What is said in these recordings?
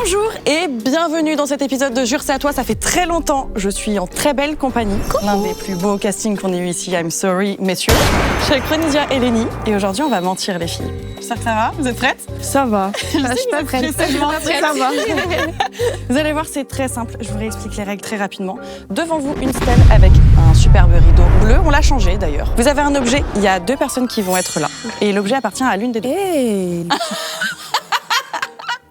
Bonjour et bienvenue dans cet épisode de Jure c'est à toi, ça fait très longtemps, je suis en très belle compagnie, l'un des plus beaux castings qu'on ait eu ici, I'm sorry messieurs. Je suis avec Ronisia et Lénie et aujourd'hui on va mentir les filles. J'espère que ça va, vous êtes prêtes? Ça va. Je suis pas prête. Ça va. Vous allez voir, c'est très simple, je vous réexplique les règles très rapidement. Devant vous, une stèle avec un superbe rideau bleu, on l'a changé d'ailleurs. Vous avez un objet, il y a 2 personnes qui vont être là et l'objet appartient à l'une des 2. Hey.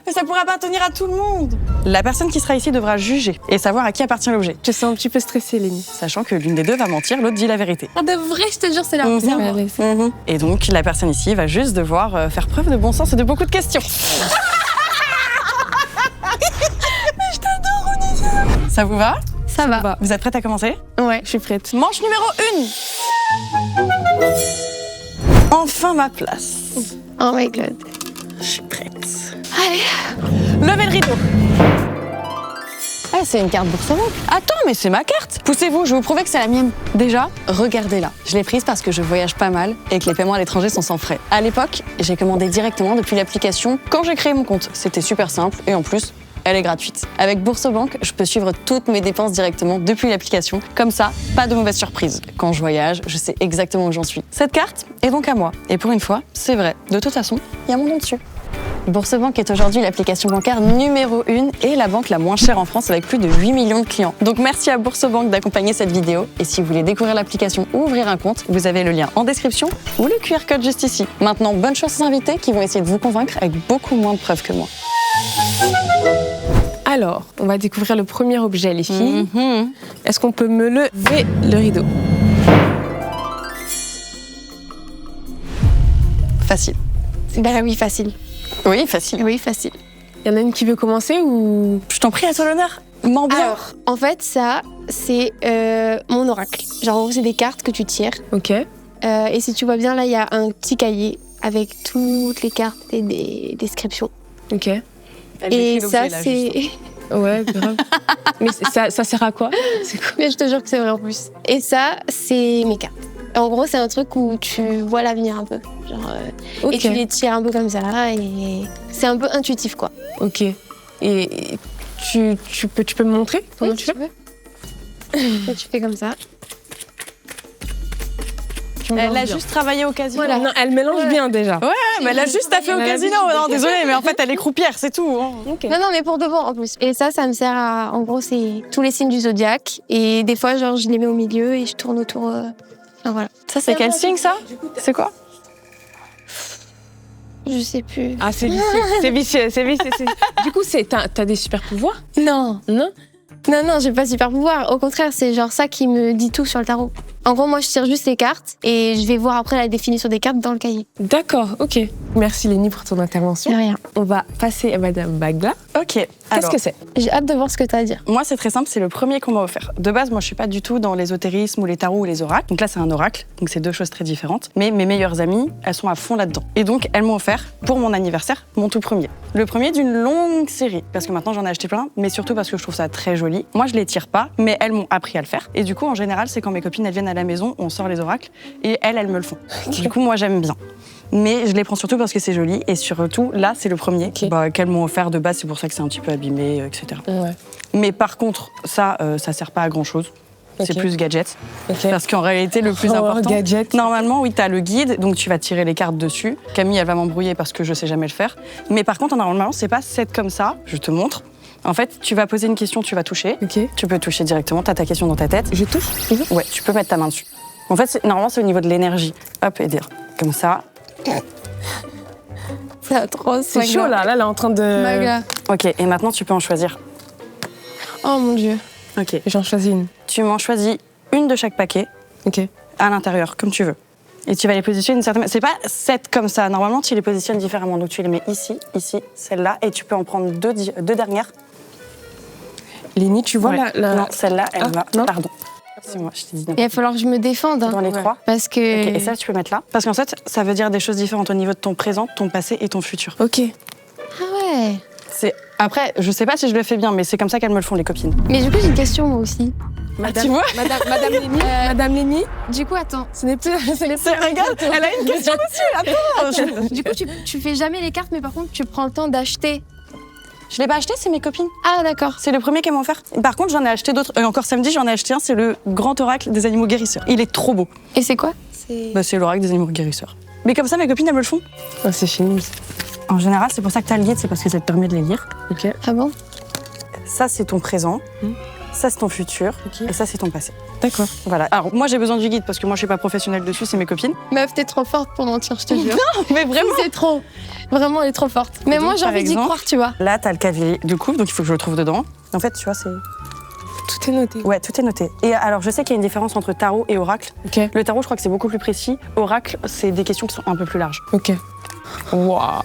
Mais ça pourra pas tenir à tout le monde. La personne qui sera ici devra juger et savoir à qui appartient l'objet. Je sens un petit peu stressée, Lénie. Sachant que l'une des 2 va mentir, l'autre dit la vérité. Ah de vrai, je te jure, c'est la Et donc la personne ici va juste devoir faire preuve de bon sens et de beaucoup de questions. Je t'adore, Ronisia. Ça vous va? Ça va. Vous êtes prête à commencer? Ouais, je suis prête. Manche numéro 1. Enfin ma place. Oh my god. Je suis prête. Allez. Levez le rideau. Ah, c'est une carte Boursorama. Attends, mais c'est ma carte. Poussez-vous, je vais vous prouver que c'est la mienne. Déjà, regardez-la. Je l'ai prise parce que je voyage pas mal et que les paiements à l'étranger sont sans frais. À l'époque, j'ai commandé directement depuis l'application quand j'ai créé mon compte. C'était super simple et en plus, elle est gratuite. Avec Boursorama, je peux suivre toutes mes dépenses directement depuis l'application. Comme ça, pas de mauvaise surprise. Quand je voyage, je sais exactement où j'en suis. Cette carte est donc à moi. Et pour une fois, c'est vrai. De toute façon, il y a mon nom dessus. Boursorama est aujourd'hui l'application bancaire numéro 1 et la banque la moins chère en France avec plus de 8 millions de clients. Donc merci à Boursorama d'accompagner cette vidéo. Et si vous voulez découvrir l'application ou ouvrir un compte, vous avez le lien en description ou le QR code juste ici. Maintenant, bonne chance aux invités qui vont essayer de vous convaincre avec beaucoup moins de preuves que moi. Alors, on va découvrir le premier objet, les filles. Est-ce qu'on peut me lever le rideau? Facile. Bah oui, facile. Oui, facile. Oui, facile. Il y en a une qui veut commencer ou... Je t'en prie, à toi l'honneur. Mens bien. Alors, en fait, ça, c'est mon oracle. Genre, en gros, c'est des cartes que tu tires. Ok. Et si tu vois bien, là, il y a un petit cahier avec toutes les cartes et des descriptions. Ok. Et ça, c'est... Ouais, grave. Mais ça sert à quoi? C'est quoi? Mais je te jure que c'est vrai en plus. Et ça, c'est mes cartes. En gros, c'est un truc où tu vois l'avenir un peu. Genre, Ok. Et tu les tires un peu comme ça. Et c'est un peu intuitif, quoi. Ok. Et tu peux me montrer comment tu fais? Et tu fais comme ça. Elle a juste travaillé au casino. Voilà. Non, elle mélange bien déjà. Ouais, mais elle a juste fait au casino. Non, désolée, mais en fait, elle est croupière, c'est tout. Ok. Non, mais pour de bon en plus. Et ça me sert à. En gros, c'est tous les signes du zodiaque. Et des fois, genre, je les mets au milieu et je tourne autour. Enfin, voilà. Ça, c'est quel signe, ça? C'est quoi? Je sais plus. Ah, c'est vicieux. C'est vicieux, c'est vicieux. Du coup, t'as des super pouvoirs? Non. Non? Non, j'ai pas super pouvoir. Au contraire, c'est genre ça qui me dit tout sur le tarot. En gros, moi, je tire juste les cartes et je vais voir après la définition des cartes dans le cahier. D'accord, ok. Merci Lénie pour ton intervention. De rien. On va passer à Madame Bagla. Ok. Qu'est-ce que c'est? J'ai hâte de voir ce que t'as à dire. Moi, c'est très simple, c'est le premier qu'on m'a offert. De base, moi, je suis pas du tout dans l'ésotérisme ou les tarots ou les oracles. Donc là, c'est un oracle, donc c'est 2 choses très différentes. Mais mes meilleures amies, elles sont à fond là-dedans. Et donc, elles m'ont offert, pour mon anniversaire, mon tout premier. Le premier d'une longue série, parce que maintenant, j'en ai acheté plein, mais surtout parce que je trouve ça très joli. Moi, je les tire pas, mais elles m'ont appris à le faire. Et du coup, en général, c'est quand mes copines, elles viennent à la maison, on sort les oracles, et elles me le font. Du coup, moi, j'aime bien. Mais je les prends surtout parce que c'est joli, et surtout, là, c'est le premier qu'elles m'ont offert de base, c'est pour ça que c'est un petit peu abîmé, etc. Ouais. Mais par contre, ça sert pas à grand chose. C'est plus gadget. Parce qu'en réalité, le plus important. Gadget. Normalement, oui, t'as le guide, donc tu vas tirer les cartes dessus. Camille, elle va m'embrouiller parce que je sais jamais le faire. Mais par contre, normalement, c'est pas set comme ça. Je te montre. En fait, tu vas poser une question, tu vas toucher. Ok. Tu peux toucher directement, t'as ta question dans ta tête. Je touche? Ouais, tu peux mettre ta main dessus. En fait, normalement, c'est au niveau de l'énergie. Hop, et dire comme ça. C'est atroce. C'est chaud là, elle est en train de... Magla. Ok, et maintenant, tu peux en choisir. Oh mon Dieu. Ok. J'en choisis une. Tu m'en choisis une de chaque paquet. Ok. À l'intérieur, comme tu veux. Et tu vas les positionner d'une certaine manière. C'est pas 7 comme ça. Normalement, tu les positionnes différemment. Donc, tu les mets ici, celle-là. Et tu peux en prendre deux dernières. Lénie, tu vois Ouais. la... Non, celle-là, elle va. non. Pardon. C'est moi, je t'ai dit. Il va falloir que je me défende. Hein. Dans les 3. Parce que. Ok, et ça, tu peux mettre là. Parce qu'en fait, ça veut dire des choses différentes au niveau de ton présent, ton passé et ton futur. Ok. Ah ouais. Après, je sais pas si je le fais bien, mais c'est comme ça qu'elles me le font, les copines. Mais du coup, j'ai une question moi aussi. Tu vois Madame Lénie, Madame Lénie, Du coup, attends. ce n'est plus... Regarde, elle a une question aussi, attends. Du coup, tu fais jamais les cartes, mais par contre, tu prends le temps d'acheter Je l'ai pas acheté, c'est mes copines. Ah, d'accord. C'est le premier qu'elles m'ont offert. Par contre, j'en ai acheté d'autres. Encore samedi, j'en ai acheté un, c'est le grand oracle des animaux guérisseurs. Il est trop beau. Et c'est quoi? C'est l'oracle des animaux guérisseurs. Mais comme ça, mes copines, elles me le font. Ah, c'est fini. En général, c'est pour ça que t'as le guide, c'est parce que ça te permet de les lire. Ok. Ah bon? Ça, c'est ton présent. Ça, c'est ton futur. Ok. Et ça, c'est ton passé. D'accord. Voilà. Alors, moi, j'ai besoin du guide parce que moi, je suis pas professionnelle dessus, c'est mes copines. Meuf, t'es trop forte pour mentir, je te jure. Mais vraiment. C'est trop. Vraiment, elle est trop forte. Mais donc, moi, j'ai par envie d'y exemple, croire, tu vois. Là, t'as le cavalier de coupe, donc il faut que je le trouve dedans. En fait, tu vois, c'est. Tout est noté. Ouais, tout est noté. Et alors, je sais qu'il y a une différence entre tarot et oracle. Ok. Le tarot, je crois que c'est beaucoup plus précis. Oracle, c'est des questions qui sont un peu plus larges. Ok. Waouh.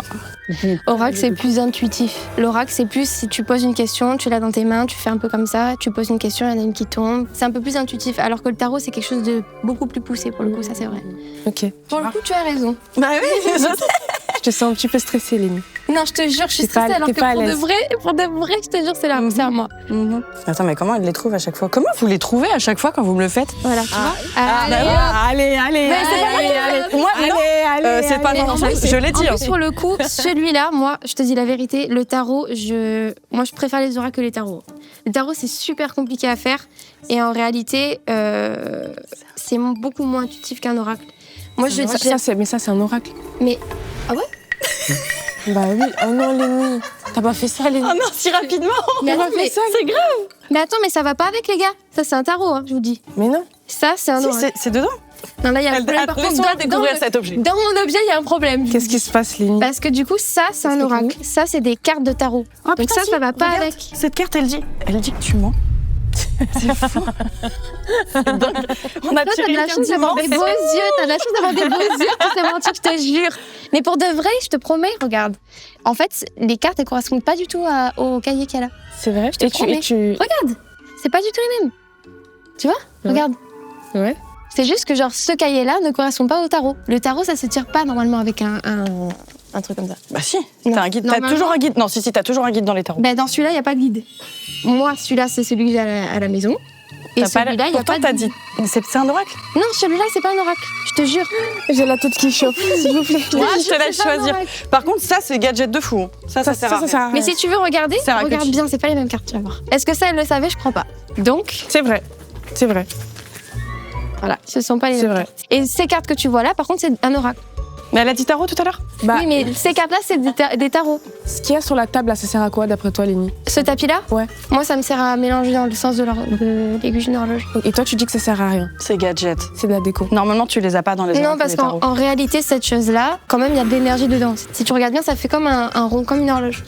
Oracle, c'est plus intuitif. L'oracle, c'est plus si tu poses une question, tu l'as dans tes mains, tu fais un peu comme ça, tu poses une question, il y en a une qui tombe. C'est un peu plus intuitif. Alors que le tarot, c'est quelque chose de beaucoup plus poussé pour le coup, ça c'est vrai. Ok. Pour le coup, tu as raison. Bah oui, je sais. Je te sens un petit peu stressée, Lénie. Non, je te jure, je suis T'es pas- stressée alors t'es que pas à pour de l'aise. vrai, je te jure, c'est là, c'est à moi. Attends, mais comment elle les trouve à chaque fois? Comment vous les trouvez à chaque fois quand vous me le faites? Voilà, tu vois. Allez, allez, Mais c'est pas allez. Moi, non. Allez, C'est pas Mais non, en je plus, l'ai dit. En hein. plus, pour le coup, celui-là, moi, je te dis la vérité, le tarot, moi, je préfère les oracles que les tarots. Le tarot, c'est super compliqué à faire. Et en réalité, c'est beaucoup moins intuitif qu'un oracle. Moi, je dis. Mais ça, c'est un oracle. Mais. Ah ouais? Bah oui. Oh non, Lénie. T'as pas fait ça, Lénie. Oh non, si rapidement. Mais attends, mais, C'est grave. mais attends, mais ça va pas avec les gars. Ça, c'est un tarot, hein, je vous dis. Mais non. Ça, c'est un Si, oracle. c'est dedans. Non, là, il y a un problème. Par contre, Laisse-moi découvrir cet objet. dans mon objet, il y a un problème. Qu'est-ce qui se passe, Lénie? Parce que du coup, ça, c'est un Explique-nous. oracle. Ça, c'est des cartes de tarot. Oh, Donc putain, ça, si, ça va pas regarde. avec. Cette carte, elle dit que tu mens. C'est fou. C'est dingue. On a Toi, t'as tiré de la une carte chance du d'avoir mens. des beaux yeux, t'as de la chance d'avoir des beaux yeux pour te mentir, je te jure. Mais pour de vrai, je te promets, regarde. En fait, les cartes, elles correspondent pas du tout au cahier qu'il y a là. C'est vrai? te promets. Regarde, c'est pas du tout les mêmes. Tu vois? Ouais. Regarde. Ouais. C'est juste que genre, ce cahier-là ne correspond pas au tarot. Le tarot, ça se tire pas normalement avec un truc comme ça. Bah si, Non. t'as un guide. T'as Normalement- toujours un guide. Non, si, t'as toujours un guide dans les tarots. Ben, dans celui-là, il n'y a pas de guide. Moi, celui-là, c'est celui que j'ai à la maison. Et T'as pas celui-là, il n'y a Pourtant, pas de t'as guide. dit. C'est un oracle. Non, celui-là, c'est pas un oracle. Je te jure. J'ai la tête qui chauffe, s'il vous plaît. Moi, je te laisse C'est pas un choisir. oracle. Par contre, ça, c'est gadget de fou. hein. Ça sert à rien. sert à Mais rien. si tu veux regarder, C'est un regarde coach. bien, c'est pas les mêmes cartes, tu vas voir. Est-ce que ça, elle le savait? Je crois pas. Donc, C'est vrai. C'est vrai. voilà, ce sont pas les C'est mêmes vrai. cartes. Et ces cartes que tu vois là, par contre, c'est un oracle. Mais elle a dit tarot tout à l'heure. Bah, Oui, mais ces cartes-là, c'est des tarots. ce qu'il y a sur la table, là, ça sert à quoi, d'après toi, Lénie? Ce tapis-là, Ouais. moi, ça me sert à mélanger dans le sens de l'aiguille d'une horloge. Et toi, tu dis que ça sert à rien. C'est gadget. C'est de la déco. Normalement, tu les as pas dans les Non, oracles, parce les qu'en tarots. en réalité, cette chose-là, quand même, il y a de l'énergie dedans. Si tu regardes bien, ça fait comme un rond, comme une horloge.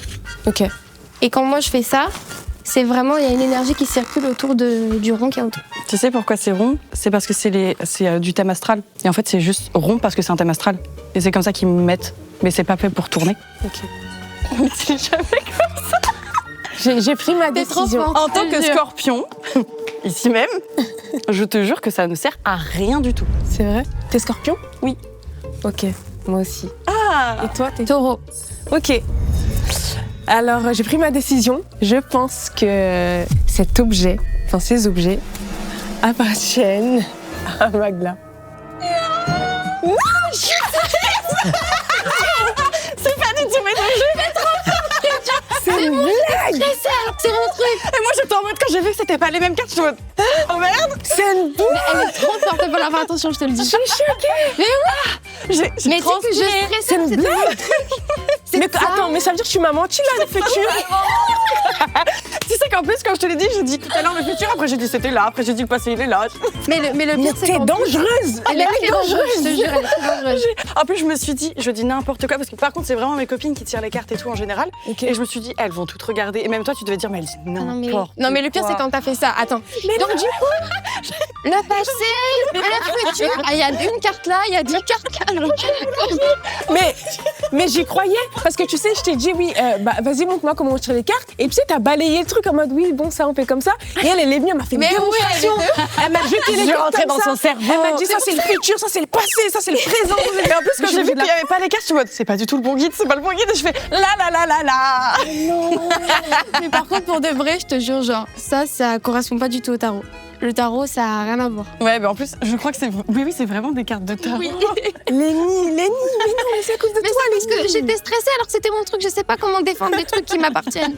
Ok. Et quand moi, je fais ça, c'est vraiment, il y a une énergie qui circule autour du rond qu'il y a autour. Tu sais pourquoi c'est rond? C'est parce que c'est du thème astral. Et en fait, c'est juste rond parce que c'est un thème astral. Et c'est comme ça qu'ils me mettent. Mais c'est pas fait pour tourner. Ok. Mais c'est jamais J'ai pris ma T'es trop décision. forte. En tant Je que jure. scorpion, ici même, je te jure que ça ne sert à rien du tout. C'est vrai? T'es scorpion? Oui. Ok, moi aussi. Ah Et toi, t'es... Taureau. Ok. Alors, j'ai pris ma décision. Je pense que cet objet, enfin ces objets, appartiennent à Magla. C'est pas du tout mes C'est une blague! C'est mon truc. Et moi, j'étais en mode, quand j'ai vu que c'était pas les mêmes cartes, je me dis, oh merde C'est une blague! Elle est trop forte, faut la faire attention, je te le dis. Je suis choquée! J'ai Mais tu sais que je stresse, C'est une blague! Mais ça. attends, mais ça veut dire que tu m'as menti là, le futur! Tu sais qu'en plus, quand je te l'ai dit, j'ai dit tout à l'heure le futur, après j'ai dit c'était là, après j'ai dit le passé, il est là. Mais le Mais pire, c'est t'es qu'en plus, dangereuse! elle est très dangereuse, je te jure, elle est très dangereuse. En plus, je me suis dit, je dis n'importe quoi, parce que par contre, c'est vraiment mes copines qui tirent les cartes et tout en général. Ok. Et je me suis dit, elles vont toutes regarder. Et même toi, tu devais dire, mais elles disent n'importe Non, mais le pire, quoi. c'est quand t'as fait ça. Attends. Donc, du coup, le passé, le futur. Ah, il y a une carte là, il y a 10 cartes là. Mais j'y croyais, parce que tu sais, je t'ai dit oui, bah vas-y, montre-moi comment on tire les cartes. Et puis tu sais, t'as balayé le truc en mode oui, bon, ça on fait comme ça. Et elle est venue, elle m'a fait une Mais oui, démonstration. Elle m'a jeté les Je cartes rentrais comme dans ça. son cerveau. Elle m'a dit ça c'est le futur, ça c'est le passé, ça c'est le présent. Et en plus, quand j'ai vu qu'il n'y avait pas les cartes, je me suis dit, c'est pas du tout le bon guide, c'est pas le bon guide. Et je fais la. Mais par contre, pour de vrai, je te jure, genre, ça correspond pas du tout au tarot. Le tarot, ça a rien à voir. Ouais, mais en plus, je crois que c'est. Oui, c'est vraiment des cartes de tarot. Lénie, mais non, mais c'est à cause de Mais toi, c'est parce que j'étais stressée sais alors que c'était mon truc. Je sais pas comment défendre des trucs qui m'appartiennent.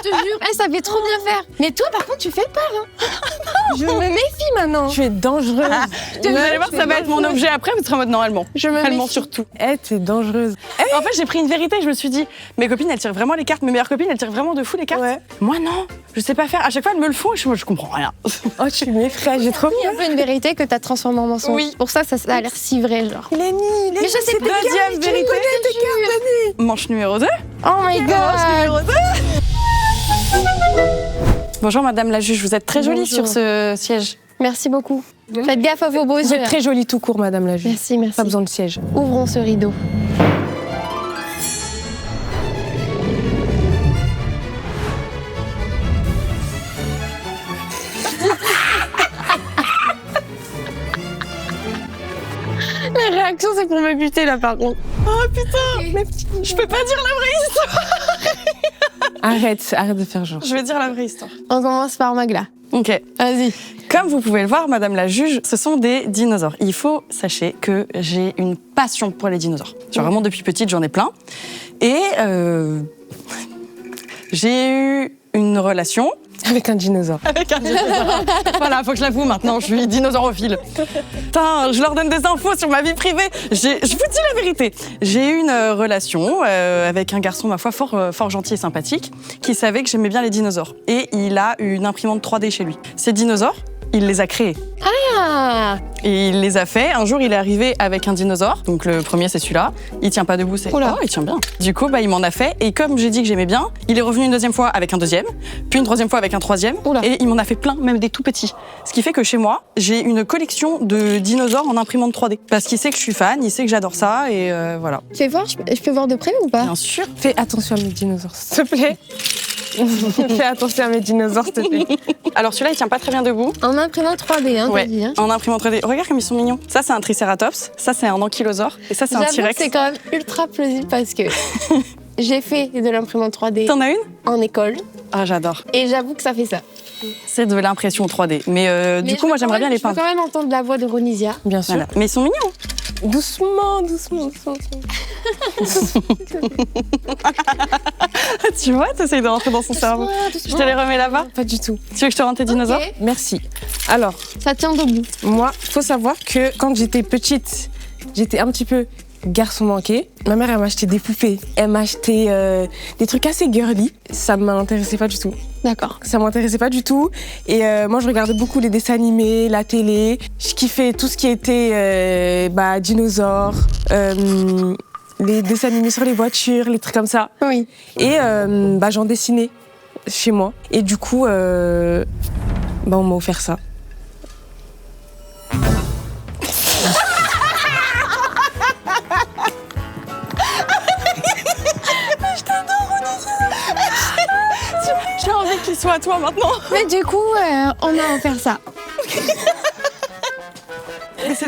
Je te jure, elle savait trop bien faire. Mais toi, par contre, tu fais peur. Hein. Je me méfie maintenant. Tu es dangereuse. Vous allez voir, ça va être mon objet après, vous serez en mode non, elle ment. Je me Elle ment méfie. surtout. T'es dangereuse. En fait, j'ai pris une vérité, je me suis dit, mes copines, elles tirent vraiment les cartes, mes meilleures copines, elles tirent vraiment de fou les cartes. Ouais. Moi, non, je sais pas faire. À chaque fois, elles me le font et je comprends rien. Oh, tu m'effraies, j'ai trop Il y a un peu une vérité que t'as transformée en mensonge. Oui. Pour ça a l'air si vrai, genre. Lenny, Mais je sais pas. Deuxième vérité. Manche numéro 2. Oh my god. Bonjour, madame la juge, vous êtes très jolie Bonjour. sur ce siège. Merci beaucoup. Faites gaffe à vos beaux Vous yeux. êtes très jolie tout court, madame la juge. Merci, merci. Pas besoin de siège. Ouvrons ce rideau. La réaction, c'est pour me buter là, par contre. Oh putain, je peux pas dire la vraie histoire. Arrête de faire genre. Je vais dire la vraie histoire. On commence par Magla. Ok. Vas-y. Comme vous pouvez le voir, madame la juge, ce sont des dinosaures. Il faut, sachez que j'ai une passion pour les dinosaures. Genre vraiment depuis petite, j'en ai plein. Et j'ai eu une relation Avec un dinosaure. avec un dinosaure. Voilà, faut que je l'avoue maintenant, je suis dinosaurophile. Putain, je leur donne des infos sur ma vie privée. Je vous dis la vérité. J'ai eu une relation avec un garçon, ma foi, fort gentil et sympathique, qui savait que j'aimais bien les dinosaures. Et il a une imprimante 3D chez lui. Ces dinosaures, il les a créés. Ah, Et il les a fait. Un jour, il est arrivé avec un dinosaure. Donc le premier, c'est celui-là. Il tient pas debout, c'est... Oula. Oh, il tient bien. Du coup, il m'en a fait. Et comme j'ai dit que j'aimais bien, il est revenu une deuxième fois avec un deuxième, puis une troisième fois avec un troisième. Oula. Et il m'en a fait plein, même des tout petits. Ce qui fait que chez moi, j'ai une collection de dinosaures en imprimante 3D. Parce qu'il sait que je suis fan, il sait que j'adore ça. Et voilà. fais voir, je peux voir de près ou pas? Bien sûr. Fais attention à mes dinosaures, s'il te plaît. Fais attention à mes dinosaures, s'il te plaît. Alors celui-là, il tient pas très bien debout. En imprimante 3D, hein, Ouais, t'as dit. Hein. en imprimante 3D. Regarde comme ils sont mignons. Ça, c'est un tricératops. Ça, c'est un ankylosautre. Et ça, c'est un J'avoue que T-Rex. c'est quand même ultra plausible parce que j'ai fait de l'imprimante 3D T'en as une? en école Ah, j'adore. et j'avoue que ça fait ça. C'est de l'impression 3D. Mais du coup, moi, j'aimerais bien les Je peux peindre. quand même entendre la voix de Ronisia. Bien sûr. Voilà. Mais ils sont mignons. Doucement, doucement. Tu vois, t'essayes de rentrer dans son cerveau. Je te les remets là-bas. Pas du tout. Tu veux que je te rende tes dinosaures? Ok. Merci. Alors, Ça tient debout. moi, faut savoir que quand j'étais petite, j'étais un petit peu garçon manqué. Ma mère, elle m'a acheté des poupées. Elle m'a acheté des trucs assez girly. Ça m'intéressait pas du tout. D'accord. Ça m'intéressait pas du tout. Et moi, je regardais beaucoup les dessins animés, la télé. Je kiffais tout ce qui était dinosaures, les dessins animés sur les voitures, les trucs comme ça. Oui. Et j'en dessinais chez moi. Et du coup, on m'a offert ça. J'ai envie qu'il soit à toi maintenant. Mais du coup, on a offert ça.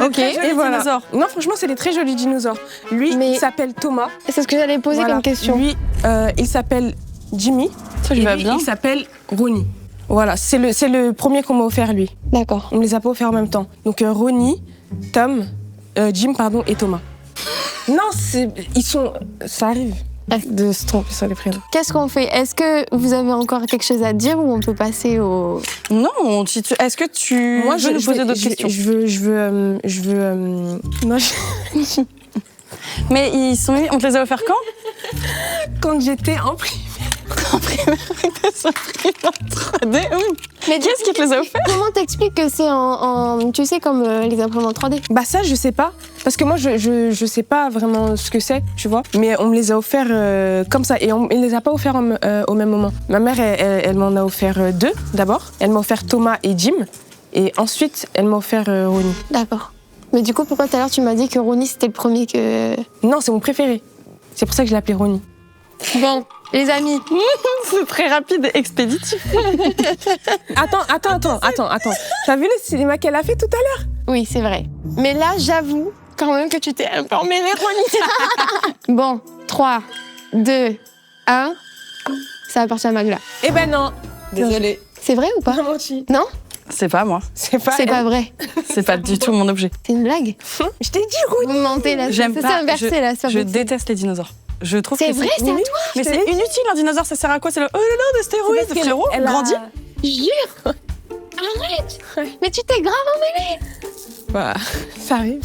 Ok, Et voilà. Non, franchement, c'est des très jolis dinosaures. Lui, Mais- il s'appelle Thomas. C'est ce que j'allais poser Voilà. comme question. Lui, il s'appelle Jimmy. Ça lui Et va lui, bien. il s'appelle Ronnie. Voilà, c'est le premier qu'on m'a offert, lui. D'accord. On ne les a pas offerts en même temps. Donc Ronnie, Tom, Jim, pardon, et Thomas. Non, ça arrive de se tromper sur les prénoms. Qu'est-ce qu'on fait? Est-ce que vous avez encore quelque chose à dire ou on peut passer au... Non, est-ce que tu veux nous poser d'autres questions? Je veux. Non, Mais ils sont mignons. On te les a offerts quand? quand j'étais en primaire. Mais qui est-ce qui te les a offerts? Comment t'expliques que c'est tu sais, comme les imprimantes 3D? Bah ça, je sais pas. Parce que moi, je sais pas vraiment ce que c'est, tu vois. Mais on me les a offerts comme ça. Et on ne les a pas offerts au même moment. Ma mère, elle m'en a offert 2, d'abord. Elle m'a offert Thomas et Jim. Et ensuite, elle m'a offert Ronnie. D'accord. Mais du coup, pourquoi tout à l'heure tu m'as dit que Ronnie c'était le premier que... Non, c'est mon préféré. C'est pour ça que je l'ai appelé Ronnie. Bon, les amis, C'est très rapide et expéditif. Attends. T'as vu le cinéma qu'elle a fait tout à l'heure? oui, c'est vrai. Mais là, j'avoue quand même que tu t'es un peu emmêlée, Ronnie. Bon, 3, 2, 1, ça appartient à Magla. Eh ben non. Désolée. C'est vrai ou pas? Pas menti. Non? C'est pas moi. C'est pas C'est pas vrai. C'est pas du tout mon objet. C'est une blague. Je t'ai dit Ronnie. Vous mentez là. J'aime C'est pas. inversé là. c'est pas Je possible. déteste les dinosaures. Je trouve que C'est vrai, c'est à toi. Mais c'est inutile, un dinosaure, ça sert à quoi? C'est le oh là là, des stéroïdes, parce frérot, qu'elle a- grandis. Jure. Arrête. Mais tu t'es grave emmêlée. Bah, ça arrive.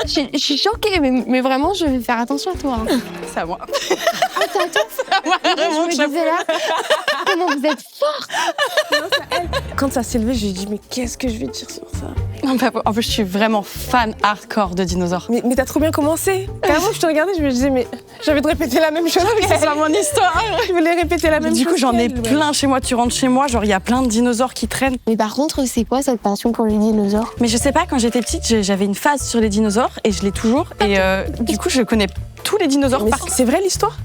Je suis choquée, mais vraiment, je vais faire attention à toi. Hein. C'est à moi. Ah, c'est à toi. C'est à moi, vraiment, Je me disais là, comment vous êtes forte. Quand ça s'est levé, j'ai dit, mais qu'est-ce que je vais dire sur ça? Non, mais en plus, je suis vraiment fan hardcore de dinosaures. Mais t'as trop bien commencé. Carrément, je te regardais, je me disais, mais j'ai envie de répéter la même chose. C'est ça mon histoire. Je voulais répéter la même chose. Du coup, j'en ai qu'elle, ouais. plein chez moi. Tu rentres chez moi, genre, il y a plein de dinosaures qui traînent. Mais par contre, c'est quoi cette passion pour les dinosaures? Mais je sais pas, quand j'étais petite, j'avais une phase sur les dinosaures et je l'ai toujours. Et du coup, je connais tous les dinosaures Mais par c'est vrai l'histoire?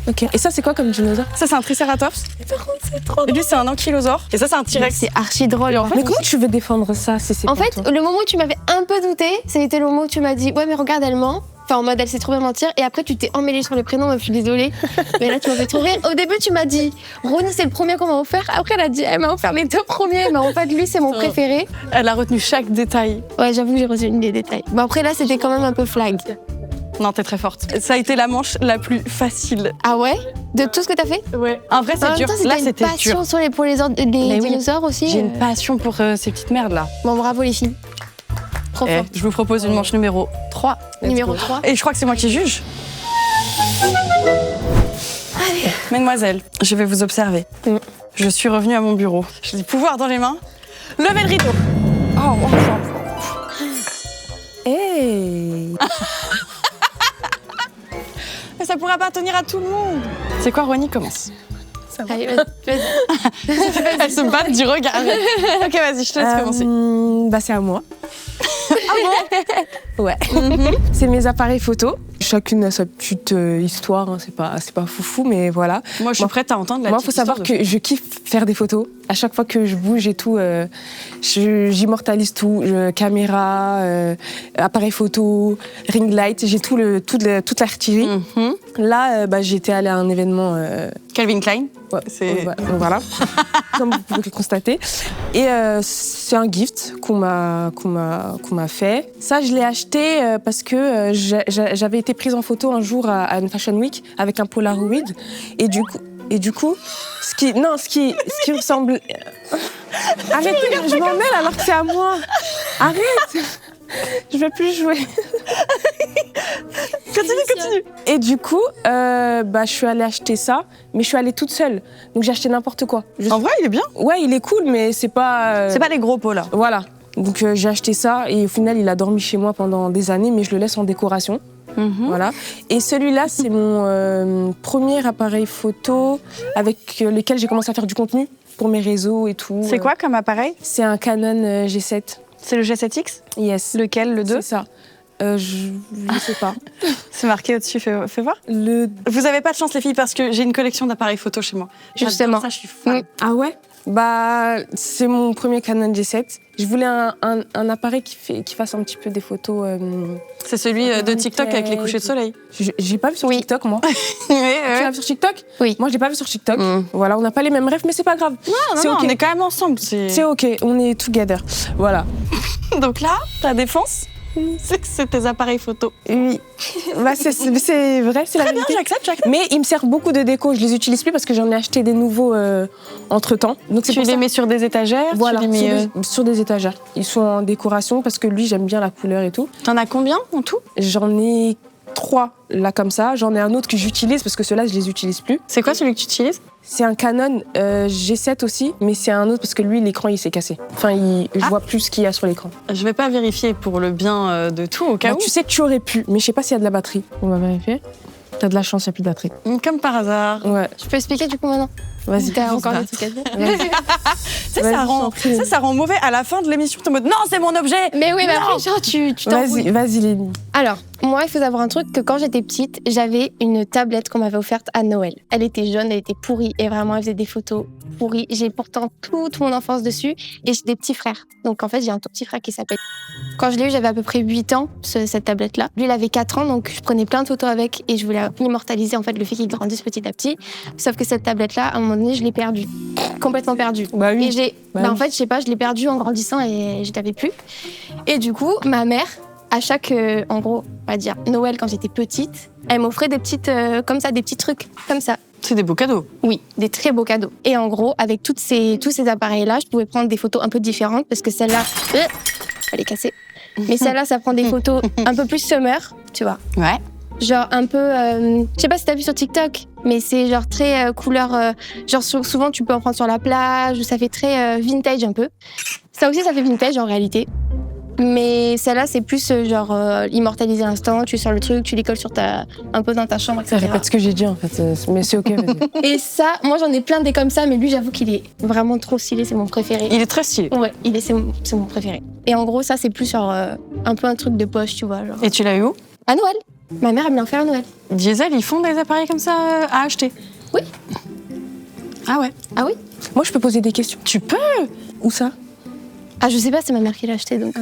Ok. Et ça, c'est quoi comme dinosaure? Ça, c'est un Triceratops. Par contre, c'est trop. Et lui, c'est un ankylosaure. Et ça, c'est un T-Rex. C'est archi drôle. En Mais comment tu veux défendre ça si c'est En pas fait, toi le moment où tu m'avais un peu douté, c'était le moment où tu m'as dit ouais mais regarde elle ment. Enfin en mode elle sait trop bien mentir et après tu t'es emmêlée sur les prénoms, je suis désolée. Mais là tu m'as fait trop rire. Au début tu m'as dit Ronnie c'est le premier qu'on m'a offert. Après elle m'a offert les deux premiers. Mais en fait lui c'est mon préféré. Elle a retenu chaque détail. Ouais j'avoue que j'ai retenu des détails. Bon après là c'était quand même un peu flag. Non, t'es très forte. Ça a été la manche la plus facile. Ah ouais? De tout ce que t'as fait? Ouais. En vrai, En c'est même dur. temps, Là, c'était c'était une passion dur. sur les oui. dinosaures aussi. J'ai une passion pour ces petites merdes là. Bon bravo les filles. Trop fort. Je vous propose une manche numéro 3. Numéro 3. Et je crois que c'est moi qui juge. Allez. Mademoiselle, je vais vous observer. Je suis revenue à mon bureau. J'ai du pouvoir dans les mains. Levez le rideau. Hey. Mais ça pourra pas tenir à tout le monde. C'est quoi, Ronnie commence. Allez, vas-y. Elle se bat du regard. Ok, vas-y, je te laisse commencer. Bah, c'est à moi. Ouais. C'est mes appareils photo. Chacune a sa petite histoire, hein. C'est pas foufou, mais voilà. Moi, je suis prête à entendre la Moi, petite faut savoir histoire que je kiffe faire des photos. À chaque fois que je bouge et tout, j'immortalise tout. Caméra, appareil photo, ring light, j'ai toute l'artillerie. Là, j'étais allée à un événement. Calvin Klein. Ouais, voilà, comme vous pouvez le constater. Et c'est un gift qu'on m'a fait. Ça, je l'ai acheté parce que j'avais été prise en photo un jour à une Fashion Week avec un Polaroid. Et du coup, ce qui me semble... Arrêtez, je m'en mêle alors que c'est à moi. Arrête. Je vais plus jouer. Continue. Et du coup, je suis allée acheter ça, mais je suis allée toute seule. Donc j'ai acheté n'importe quoi. En vrai, il est bien. Ouais, il est cool, mais c'est pas... C'est pas les gros pots, là. Voilà. Donc j'ai acheté ça et au final, il a dormi chez moi pendant des années, mais je le laisse en décoration. Voilà. Et celui-là, c'est mon premier appareil photo avec lequel j'ai commencé à faire du contenu pour mes réseaux et tout. C'est quoi comme appareil? C'est un Canon G7. C'est le G7X? Yes. Lequel? Le 2? C'est ça. Je sais pas. C'est marqué au-dessus, fais voir. Le... Vous avez pas de chance, les filles, parce que j'ai une collection d'appareils photo chez moi. Justement. J'adore ça, je suis fan. Ah ouais? C'est mon premier Canon G7. Je voulais un appareil qui fasse un petit peu des photos. C'est celui de TikTok avec les couchers de soleil. J'ai pas vu sur TikTok, moi. Tu l'as vu sur TikTok? Oui. Moi, je l'ai pas vu sur TikTok. Voilà, on n'a pas les mêmes rêves, mais c'est pas grave. Non, ok. on est quand même ensemble. C'est ok, on est together. Voilà. Donc là, ta défense, c'est que c'est tes appareils photo. Oui. C'est vrai, c'est la Très bien, vérité. j'accepte. Mais ils me servent beaucoup de déco. Je les utilise plus parce que j'en ai acheté des nouveaux entre-temps. Donc Tu les mets sur des étagères? Voilà, tu les mets, sur des étagères. Ils sont en décoration parce que lui, j'aime bien la couleur et tout. T'en as combien en tout? J'en ai 3 là comme ça. J'en ai un autre que j'utilise parce que ceux-là, je les utilise plus. C'est quoi celui que tu utilises? C'est un Canon G7 aussi, mais c'est un autre parce que lui, l'écran, il s'est cassé. Enfin, je vois plus ce qu'il y a sur l'écran. Je vais pas vérifier pour le bien de tout, au cas où. Tu sais que tu aurais pu, mais je sais pas s'il y a de la batterie. On va vérifier. T'as de la chance, il n'y a plus de batterie. Comme par hasard. Ouais. Je peux expliquer du coup maintenant? Vas-y. T'as encore des trucs à dire? Ça rend mauvais à la fin de l'émission. T'es en mode non, c'est mon objet. Mais oui, mais après, genre, tu t'embrouilles. Vas-y, Lénie. Alors, moi, il faut savoir un truc, que quand j'étais petite, j'avais une tablette qu'on m'avait offerte à Noël. Elle était jaune, elle était pourrie, et vraiment, elle faisait des photos pourries. J'ai pourtant toute mon enfance dessus, et j'ai des petits frères. Donc, en fait, j'ai un tout petit frère qui s'appelle... Quand je l'ai eu, j'avais à peu près 8 ans, cette tablette-là. Lui, il avait 4 ans, donc je prenais plein de photos avec, et je voulais immortaliser, en fait, le fait qu'il grandisse petit à petit. Sauf que cette tablette-là, à un moment donné, je l'ai perdue. Complètement perdue. Bah oui. Et en fait, je sais pas, je l'ai perdue en grandissant, et je l'avais plus. Et du coup, ma mère... À chaque, en gros, on va dire Noël quand j'étais petite, elle m'offrait des petites, comme ça, des petits trucs comme ça. C'est des beaux cadeaux. Oui, des très beaux cadeaux. Et en gros, avec tous ces appareils-là, je pouvais prendre des photos un peu différentes parce que celle-là, elle est cassée. Mais celle-là, ça prend des photos un peu plus summer, tu vois. Ouais. Genre un peu, je sais pas si t'as vu sur TikTok, mais c'est genre très couleur, genre souvent tu peux en prendre sur la plage, ou ça fait très vintage un peu. Ça aussi, ça fait vintage en réalité. Mais celle-là, c'est plus genre immortaliser l'instant, tu sors le truc, tu les colles sur un peu dans ta chambre, etc. Ça répète ce que j'ai dit en fait, mais c'est ok, vas-y. Et ça, moi j'en ai plein des comme ça, mais lui j'avoue qu'il est vraiment trop stylé, c'est mon préféré. Il est très stylé. Ouais, c'est mon préféré. Et en gros, ça c'est plus genre un peu un truc de poche, tu vois. Genre. Et tu l'as eu où? À Noël. Ma mère, elle me l'a offert à Noël. Diesel, ils font des appareils comme ça à acheter? Oui. Ah ouais? Ah oui? Moi, je peux poser des questions. Tu peux? Où ça? Ah, je sais pas, c'est ma mère qui l'a acheté, donc...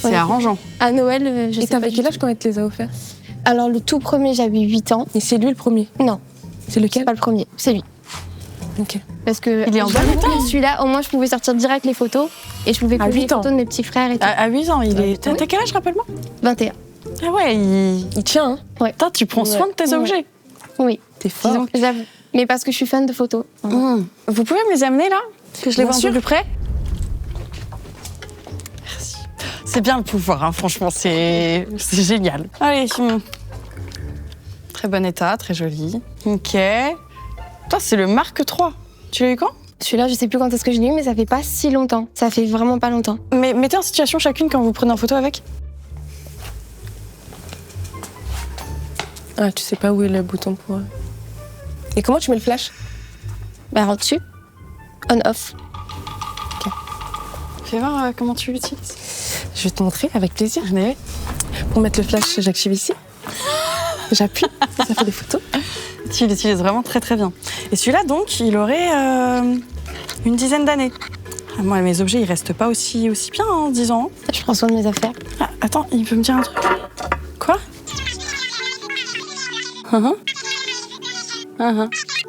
C'est arrangeant. À Noël, je Et sais pas. t'avais quel âge quand elle te les a offerts? Alors, le tout premier, j'avais 8 ans. Et c'est lui le premier? Non, C'est c'est lequel? pas le premier, c'est lui. Ok. Parce que Il est en j'avoue bonne que celui-là, au moins, je pouvais sortir direct les photos. Et je pouvais À publier 8 les ans. photos de mes petits frères et tout. À 8 ans, il est... T'as Oui. quel âge, rappelle-moi? 21. Ah ouais, Il tient, hein? Putain, tu prends soin de tes Ouais. objets. Oui, T'es fort. Disons. j'avoue. Mais parce que je suis fan de photos. Vous pouvez me les amener là? Que je les Bien vois un sûr. peu plus près? Merci. C'est bien le pouvoir, hein, franchement, c'est génial. Allez. Très bon état, très joli. Ok. Toi, c'est le Mark III. Tu l'as eu quand? Celui-là, je sais plus quand est-ce que je l'ai eu, mais ça fait pas si longtemps. Ça fait vraiment pas longtemps. Mais mettez en situation chacune quand vous prenez en photo avec. Ah, tu sais pas où est le bouton pour... Et comment tu mets le flash? Bah, en dessus. On-off. Fais voir comment tu l'utilises. Je vais te montrer avec plaisir. Allez. Pour mettre le flash, j'active ici. J'appuie, ça fait des photos. Tu l'utilises vraiment très très bien. Et celui-là, donc, il aurait une dizaine d'années. Ah, moi, mes objets, ils restent pas aussi bien en 10 ans. Je prends soin de mes affaires. Ah, attends, il peut me dire un truc? Quoi?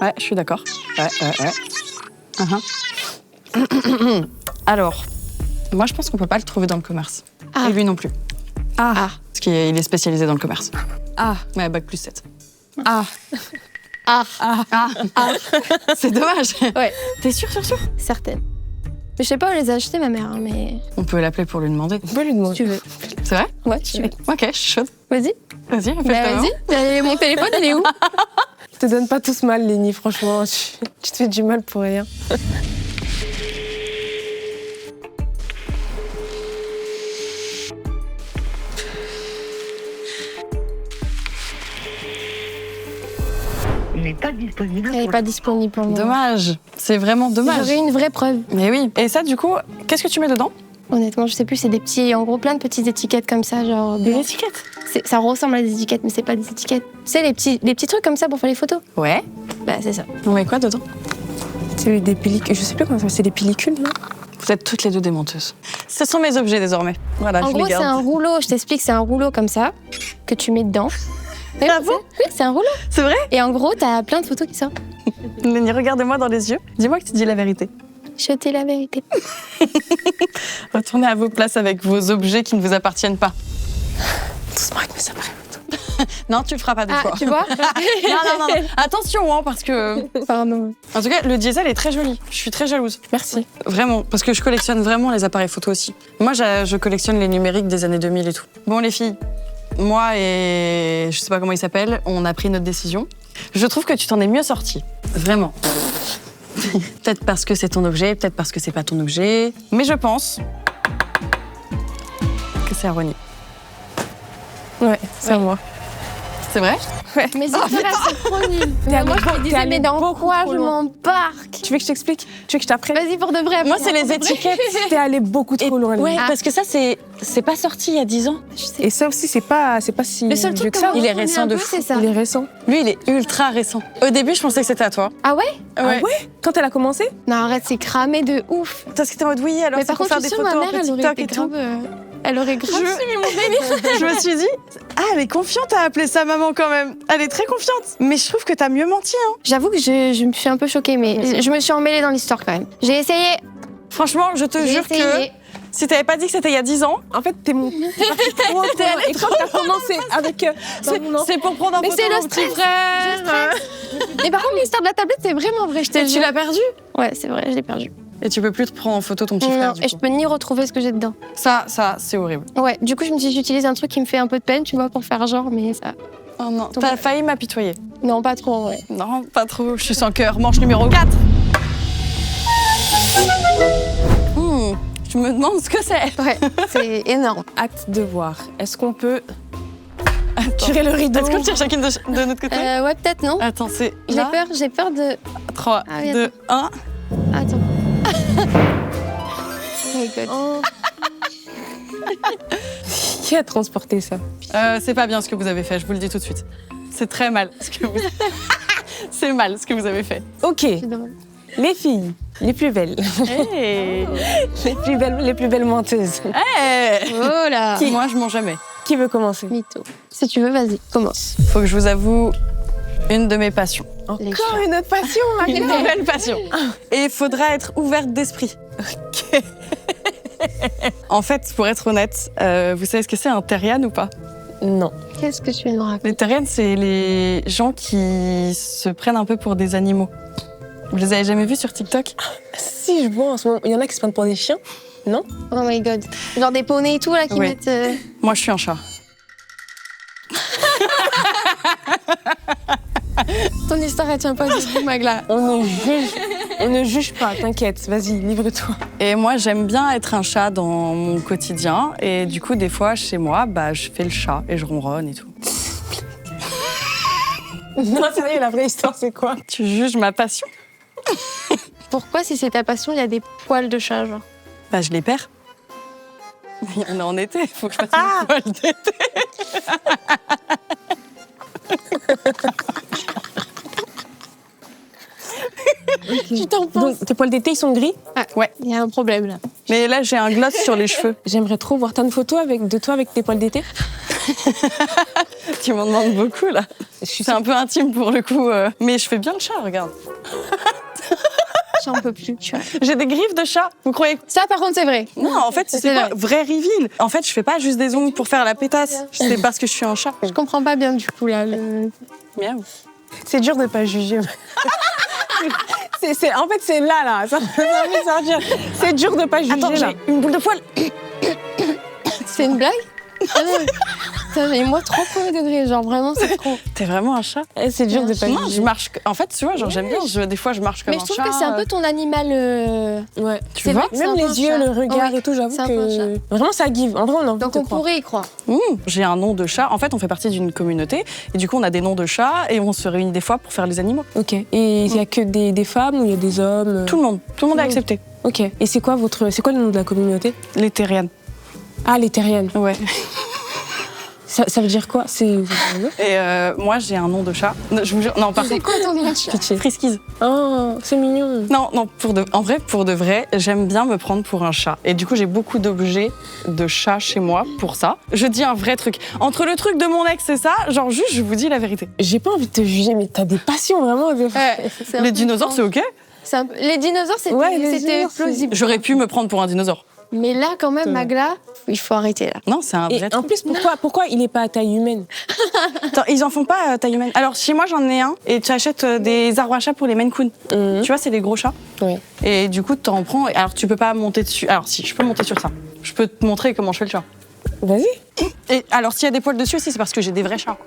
Ouais, je suis d'accord. Ouais. Alors, moi, je pense qu'on peut pas le trouver dans le commerce. Ah. Et lui non plus. Ah. Parce qu'il est spécialisé dans le commerce. Ah. Ouais, bac plus 7. Ah. C'est dommage. Ouais, T'es sûre? certaines. Mais je sais pas où les a achetées, ma mère, hein, mais On peut l'appeler pour lui demander. On peut lui demander. si tu veux. C'est vrai? Ouais, si tu veux. Ok, je suis chaude. Vas-y. Vas-y, appelle Bah, ta maman. vas-y. Mon téléphone, il est où? Je te donne pas tous mal, Lénie, franchement. Tu te fais du mal pour rien. N'est pas disponible. Elle est pas disponible pour moi. Dommage. C'est vraiment dommage. J'aurais une vraie preuve. Mais oui. Et ça, du coup, qu'est-ce que tu mets dedans? Honnêtement, je sais plus, c'est des petits, en gros, plein de petites étiquettes comme ça, genre. Des blanches. étiquettes. Ça ressemble à des étiquettes, mais c'est pas des étiquettes. Tu sais, les petits trucs comme ça pour faire les photos. Ouais. Bah, c'est ça. On met quoi dedans? C'est des pellicules. Je sais plus comment ça s'appelle. C'est des pellicules, non? Vous êtes toutes les deux des menteuses. Ce sont mes objets désormais. Voilà, En je gros, les c'est un garde. rouleau, je t'explique, c'est un rouleau comme ça, que tu mets dedans. Ah bon? Oui, c'est un rouleau. C'est vrai? Et en gros, t'as plein de photos qui sortent. Lénie, regarde-moi dans les yeux. Dis-moi que tu dis la vérité. Je t'ai la vérité. Retournez à vos places avec vos objets qui ne vous appartiennent pas. Doucement avec mes appareils. Non, tu le feras pas deux Ah, fois. tu vois? Non. Attention, hein, parce que... Pardon. En tout cas, le diesel est très joli. Je suis très jalouse. Merci. Vraiment, parce que je collectionne vraiment les appareils photo aussi. Moi, je collectionne les numériques des années 2000 et tout. Bon, les filles, moi et je sais pas comment il s'appelle, on a pris notre décision. Je trouve que tu t'en es mieux sortie. Vraiment. Peut-être parce que c'est ton objet, peut-être parce que c'est pas ton objet. Mais je pense que c'est Aroni. Ouais, c'est à moi. C'est vrai? Mais histoires, c'est trop nul. T'es allée Moi, je beau- me t'es disais, allée mais dans beaucoup quoi trop je loin. m'embarque? Tu veux que je t'explique? Tu veux que je t'apprenne? Vas-y, pour de vrai. Moi, c'est les étiquettes. T'es allé beaucoup trop loin, Lénie. Ouais, Ah. parce que ça, c'est pas sorti il y a 10 ans. Je sais. Et ça aussi, c'est pas si Le seul vieux truc que ça. il est que je récent de connais un peu, fou. c'est ça. Il est récent. Lui, il est ultra récent. Au début, je pensais que c'était à toi. Ah ouais? Ah ouais? Quand elle a commencé? Non, arrête, c'est cramé de ouf. Parce que t'es en mode oui, alors Mais c'est par pour contre, faire je des suis sûre, photos ma mère, un peu elle aurait TikTok été et tout. grave. Elle aurait grave Je- suivi mon délire. Je me suis dit, ah, elle est confiante à appeler sa maman quand même. Elle est très confiante. Mais je trouve que t'as mieux menti. Hein. J'avoue que je me suis un peu choquée, mais je me suis emmêlée dans l'histoire quand même. J'ai essayé. Franchement, je te J'ai jure essayé. Si t'avais pas dit que c'était il y a 10 ans, En fait, t'es mon. Trop loin. Et quand t'as commencé avec. c'est pour prendre un Mais photo c'est de le mon petit stress. frère. Et par contre, l'histoire de la tablette, c'est vraiment vrai, je te Et tu jure. l'as perdu? Ouais, c'est vrai, je l'ai perdu. Et tu peux plus te prendre en photo ton petit Non, frère, du et je coup. peux ni retrouver ce que j'ai dedans. Ça, c'est horrible. Ouais, du coup, je me dis, j'utilise un truc qui me fait un peu de peine, tu vois, pour faire genre, mais ça. Oh non, t'as failli m'apitoyer. Non, pas trop, ouais. Non, pas trop, je suis sans cœur. Manche numéro 4. Je me demande ce que c'est. Ouais, c'est énorme. Hâte de voir. Est-ce qu'on peut. Tirer le rideau. Est-ce qu'on tire chacune de notre côté? Ouais, peut-être, non? Attends, c'est J'ai là. peur de. 3, Ah oui, 2, 1. Attends. Oh my god. Oh. Qui a transporté ça? C'est pas bien ce que vous avez fait, je vous le dis tout de suite. C'est très mal ce que vous... C'est mal ce que vous avez fait. Ok, C'est drôle. les filles, les plus belles. Hey. les plus belles menteuses. Hey. Oh là. Moi, je mens jamais. Qui veut commencer? Mytho. Si tu veux, vas-y, commence. Faut que je vous avoue une de mes passions. Les Encore chats. une autre passion, Une Marie. nouvelle passion. Et il faudra être ouverte d'esprit. En fait, pour être honnête, vous savez ce que c'est un terrian ou pas? Non. Qu'est-ce que tu veux nous raconter? Les terrians, c'est les gens qui se prennent un peu pour des animaux. Vous les avez jamais vus sur TikTok? Si je vois en ce moment, il y en a qui se prennent pour des chiens. Non? Oh my god. Genre des poneys et tout là qui Ouais. mettent. Moi, je suis un chat. Ton histoire elle tient pas du tout, Magla. On ne juge pas, t'inquiète. Vas-y, livre-toi. Et moi, j'aime bien être un chat dans mon quotidien. Et du coup, des fois, chez moi, bah, je fais le chat et je ronronne et tout. Non, sérieux, la vraie histoire, c'est quoi? Tu juges ma passion? Pourquoi, si c'est ta passion, il y a des poils de chat, genre? Bah, je les perds. Il y en a en été, il faut que je fasse une poêle d'été. Tu t'en penses? Donc, tes poils d'été, ils sont gris? Ouais. Il y a un problème là. Mais là, j'ai un gloss sur les cheveux. J'aimerais trop voir. T'as une photo de toi avec tes poils d'été? Tu m'en demandes beaucoup, là. C'est un peu intime pour le coup. Mais je fais bien le chat, regarde. J'en peux plus, tu vois. J'ai des griffes de chat. Vous croyez que... Ça, par contre, c'est vrai. Non, en fait, c'est quoi? Vrai reveal. En fait, je fais pas juste des ongles pour faire la pétasse. C'est parce que je suis un chat. Je comprends pas bien du coup là. Miaou. C'est dur de pas juger. En fait, c'est là. Ça veut sortir. C'est dur de pas juger. Attends, là. j'ai une boule de poil. C'est une blague? Ah non. Putain, mais moi, trop premier degré, genre vraiment, c'est trop. T'es vraiment un chat? C'est dur de pas Non, juger. je marche. En fait, tu vois, genre j'aime bien. Des fois, je marche comme Mais je un trouve chat. que c'est un peu ton animal. Ouais. Tu c'est vois vrai que c'est Même un peu un les yeux, chat. le regard Ouais. et tout, j'avoue C'est un peu un que. Vraiment, ça give. En vrai, on a envie Donc de on te croire. pourrait y croire. J'ai un nom de chat. En fait, on fait partie d'une communauté. Et du coup, on a des noms de chats. Et on se réunit des fois pour faire les animaux. Ok. Et il y a que des femmes ou il y a des hommes? Tout le monde. Tout le monde est accepté. Ok. Et c'est quoi le nom de la communauté? Les terriennes. Ah, les terriennes. Ouais. Ça veut dire quoi? Et moi, j'ai un nom de chat. Je vous jure. Non, par C'est contre. quoi ton nom de chat? Pitié. Friskies. Oh, c'est mignon. Non, pour de vrai, j'aime bien me prendre pour un chat. Et du coup, j'ai beaucoup d'objets de chat chez moi pour ça. Je dis un vrai truc. Entre le truc de mon ex et ça, genre juste, je vous dis la vérité. J'ai pas envie de te juger, mais t'as des passions vraiment. C'est un Les peu dinosaures, c'est étrange. ok. Les dinosaures, c'était Ouais, les c'était dinosaures, c'est- plausible. J'aurais pu me prendre pour un dinosaure. Mais là, quand même, Ouais. Magla, il faut arrêter là. Non, c'est un Et vrai en truc. plus, pourquoi il est pas à taille humaine? Attends, ils en font pas taille humaine. Alors, chez moi, j'en ai un. Et tu achètes des arbres à chat pour les Maine Coon. Tu vois, c'est des gros chats. Oui. Et du coup, t'en prends. Alors, tu peux pas monter dessus. Alors, si, je peux monter sur ça. Je peux te montrer comment je fais le chat. Vas-y. Et alors, s'il y a des poils dessus aussi, c'est parce que j'ai des vrais chats.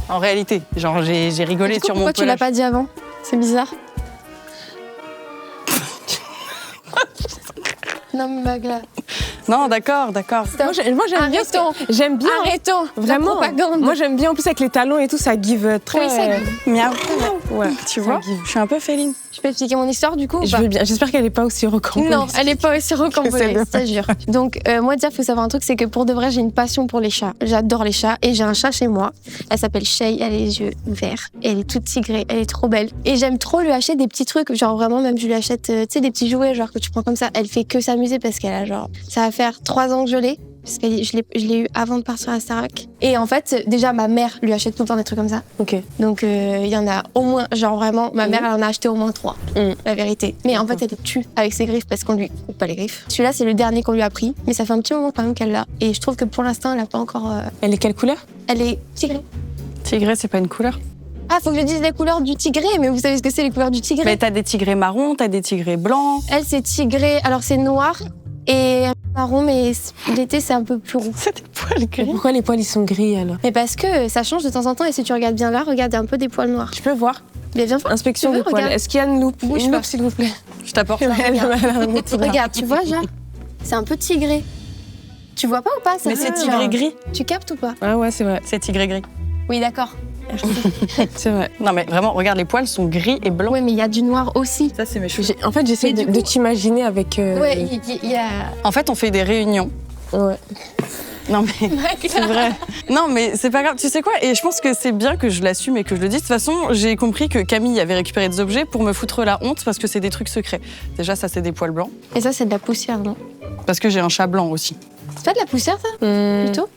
En réalité. Genre, j'ai rigolé Du coup, sur mon pourquoi tu l'as pelage. pas dit avant? C'est bizarre. Non, mais Magla. Non, d'accord. Moi, j'aime bien. Arrêtons. J'aime bien. Arrêtons. Vraiment. La propagande. Moi, j'aime bien en plus avec les talons et tout, ça give très. Oui, ça give. Miaou. Ouais. Tu Ça vois, give. je suis un peu féline. Je peux expliquer mon histoire du coup ou Je pas? veux bien. J'espère qu'elle est pas aussi rocambolesque. Non, elle est pas aussi rocambolesque, C'est je te jure. Donc, moi, déjà, il faut savoir un truc, c'est que pour de vrai, j'ai une passion pour les chats. J'adore les chats et j'ai un chat chez moi. Elle s'appelle Shay, elle a les yeux verts. Elle est toute tigrée, elle est trop belle. Et j'aime trop lui acheter des petits trucs, genre vraiment, même je lui achète, tu sais, des petits jouets, genre que tu prends comme ça. Elle fait que s'amuser parce qu'elle a genre, ça va faire 3 ans que je l'ai. parce que je l'ai eu avant de partir à Starac. Et en fait, déjà, ma mère lui achète tout le temps des trucs comme ça. Ok. Donc, il y en a au moins, genre vraiment, ma mère, elle en a acheté au moins 3, la vérité. Mais en fait, elle les tue avec ses griffes parce qu'on lui coupe pas les griffes. Celui-là, c'est le dernier qu'on lui a pris, mais ça fait un petit moment quand même qu'elle l'a. Et je trouve que pour l'instant, elle a pas encore. Elle est quelle couleur? Elle est tigrée. Tigré, c'est pas une couleur? Ah, faut que je dise les couleurs du tigré, mais vous savez ce que c'est les couleurs du tigré? Mais t'as des tigrés marrons, t'as des tigrés blancs. Elle, c'est tigré, alors c'est noir et marron, mais l'été, c'est un peu plus roux. C'est des poils gris. Pourquoi les poils ils sont gris alors? Mais parce que ça change de temps en temps, et si tu regardes bien là, regarde, il y a un peu des poils noirs. Je peux voir? Mais viens voir. Inspection Tu veux, des poils. regarde. Est-ce qu'il y a une loupe? Bouge Une pas. loupe s'il vous plaît. Je t'apporte. Regarde, tu vois, genre, c'est un peu tigré. Tu vois pas ou pas ça? Mais c'est tigré gris. Tu captes ou pas? Ah ouais, c'est vrai. C'est tigré gris. Oui, d'accord. C'est vrai. Non mais vraiment, regarde, les poils sont gris et blancs. Oui, mais il y a du noir aussi. Ça, c'est mes cheveux. En fait, j'essaie Mais de, du coup- de t'imaginer avec. Ouais, il y a. En fait, on fait des réunions. Ouais. Non mais c'est vrai. Non mais c'est pas grave. Tu sais quoi? Et je pense que c'est bien que je l'assume et que je le dise. De toute façon, j'ai compris que Camille avait récupéré des objets pour me foutre la honte parce que c'est des trucs secrets. Déjà, ça c'est des poils blancs. Et ça, c'est de la poussière, non? Parce que j'ai un chat blanc aussi. C'est pas de la poussière, ça? Plutôt?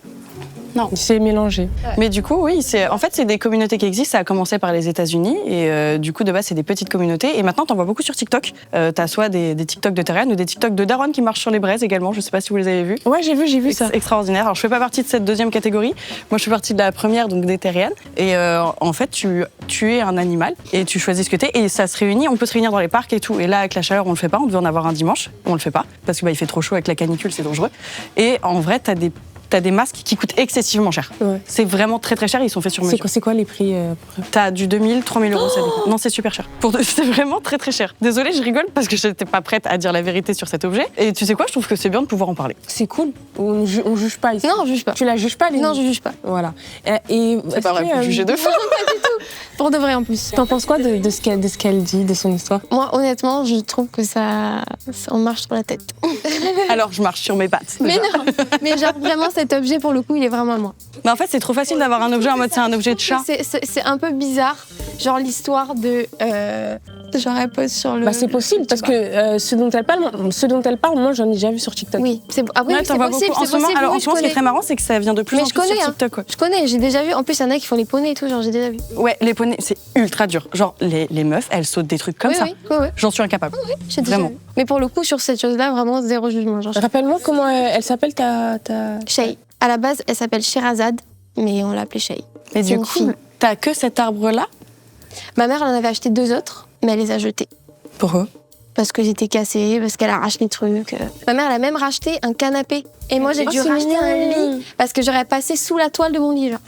C'est mélangé. Mais du coup, oui, en fait, c'est des communautés qui existent. Ça a commencé par les États-Unis et du coup, de base, c'est des petites communautés. Et maintenant, t'en vois beaucoup sur TikTok. T'as soit des TikTok de Terrian ou des TikTok de Daron qui marchent sur les braises également. Je sais pas si vous les avez vus. Ouais, j'ai vu ça. Extraordinaire. Alors, je fais pas partie de cette deuxième catégorie. Moi, je fais partie de la première, donc des Terrian. Et en fait, tu es un animal et tu choisis ce que t'es. Et ça se réunit. On peut se réunir dans les parcs et tout. Et là, avec la chaleur, on le fait pas. On devait en avoir un dimanche. On le fait pas parce que il fait trop chaud avec la canicule, c'est dangereux. Et en vrai, t'as des masques qui coûtent excessivement cher. Ouais. C'est vraiment très très cher, ils sont faits sur mesure. C'est quoi les prix T'as du 2000, 3000 euros, ça dépend. Non, c'est super cher. C'est vraiment très très cher. Désolée, je rigole parce que j'étais pas prête à dire la vérité sur cet objet. Et tu sais quoi, je trouve que c'est bien de pouvoir en parler. C'est cool. On juge pas ici. Non, on juge pas. Tu la juges pas, les Non, je juge pas. Voilà. Et C'est pas vrai, faut juger de fou. Pour de vrai, en plus. T'en penses quoi de ce qu'elle dit, de son histoire? Moi, honnêtement, je trouve que ça on marche sur la tête. Alors, je marche sur mes pattes. Mais déjà. non, mais genre vraiment cet objet pour le coup, il est vraiment à moi. Mais en fait, c'est trop facile d'avoir un objet en mode c'est un objet de chat. C'est un peu bizarre, genre l'histoire de genre elle pose sur le. Bah c'est possible parce que ce dont elle parle, moi j'en ai déjà vu sur TikTok. Oui, c'est après Ouais, oui, t'en c'est vois possible. beaucoup. En C'est ce moment, possible. alors, oui, en ce moment, ce qui est je très marrant, c'est que ça vient de plus Mais en je plus connais, sur hein. TikTok. Ouais. Je connais, j'ai déjà vu. En plus, il y en a qui font les poneys et tout, genre j'ai déjà vu. Ouais, les poneys, c'est ultra dur. Genre, les meufs, elles sautent des trucs comme oui, ça. oui. J'en suis incapable. J'ai déjà Vraiment. vu. Mais pour le coup, sur cette chose-là, vraiment zéro jugement. Genre, Rappelle-moi comment elle s'appelle ta... Shay. À la base, elle s'appelle Sherazade, mais on l'appelait Shay. Et C'est du une coup, fille. t'as que cet arbre-là? Ma mère, elle en avait acheté 2 autres, mais elle les a jetés. Pourquoi? Parce qu'ils étaient cassés, parce qu'elle arrache les trucs. Ma mère, elle a même racheté un canapé. Et moi, j'ai dû c'est racheter un mignon. lit parce que j'aurais passé sous la toile de mon lit. Genre.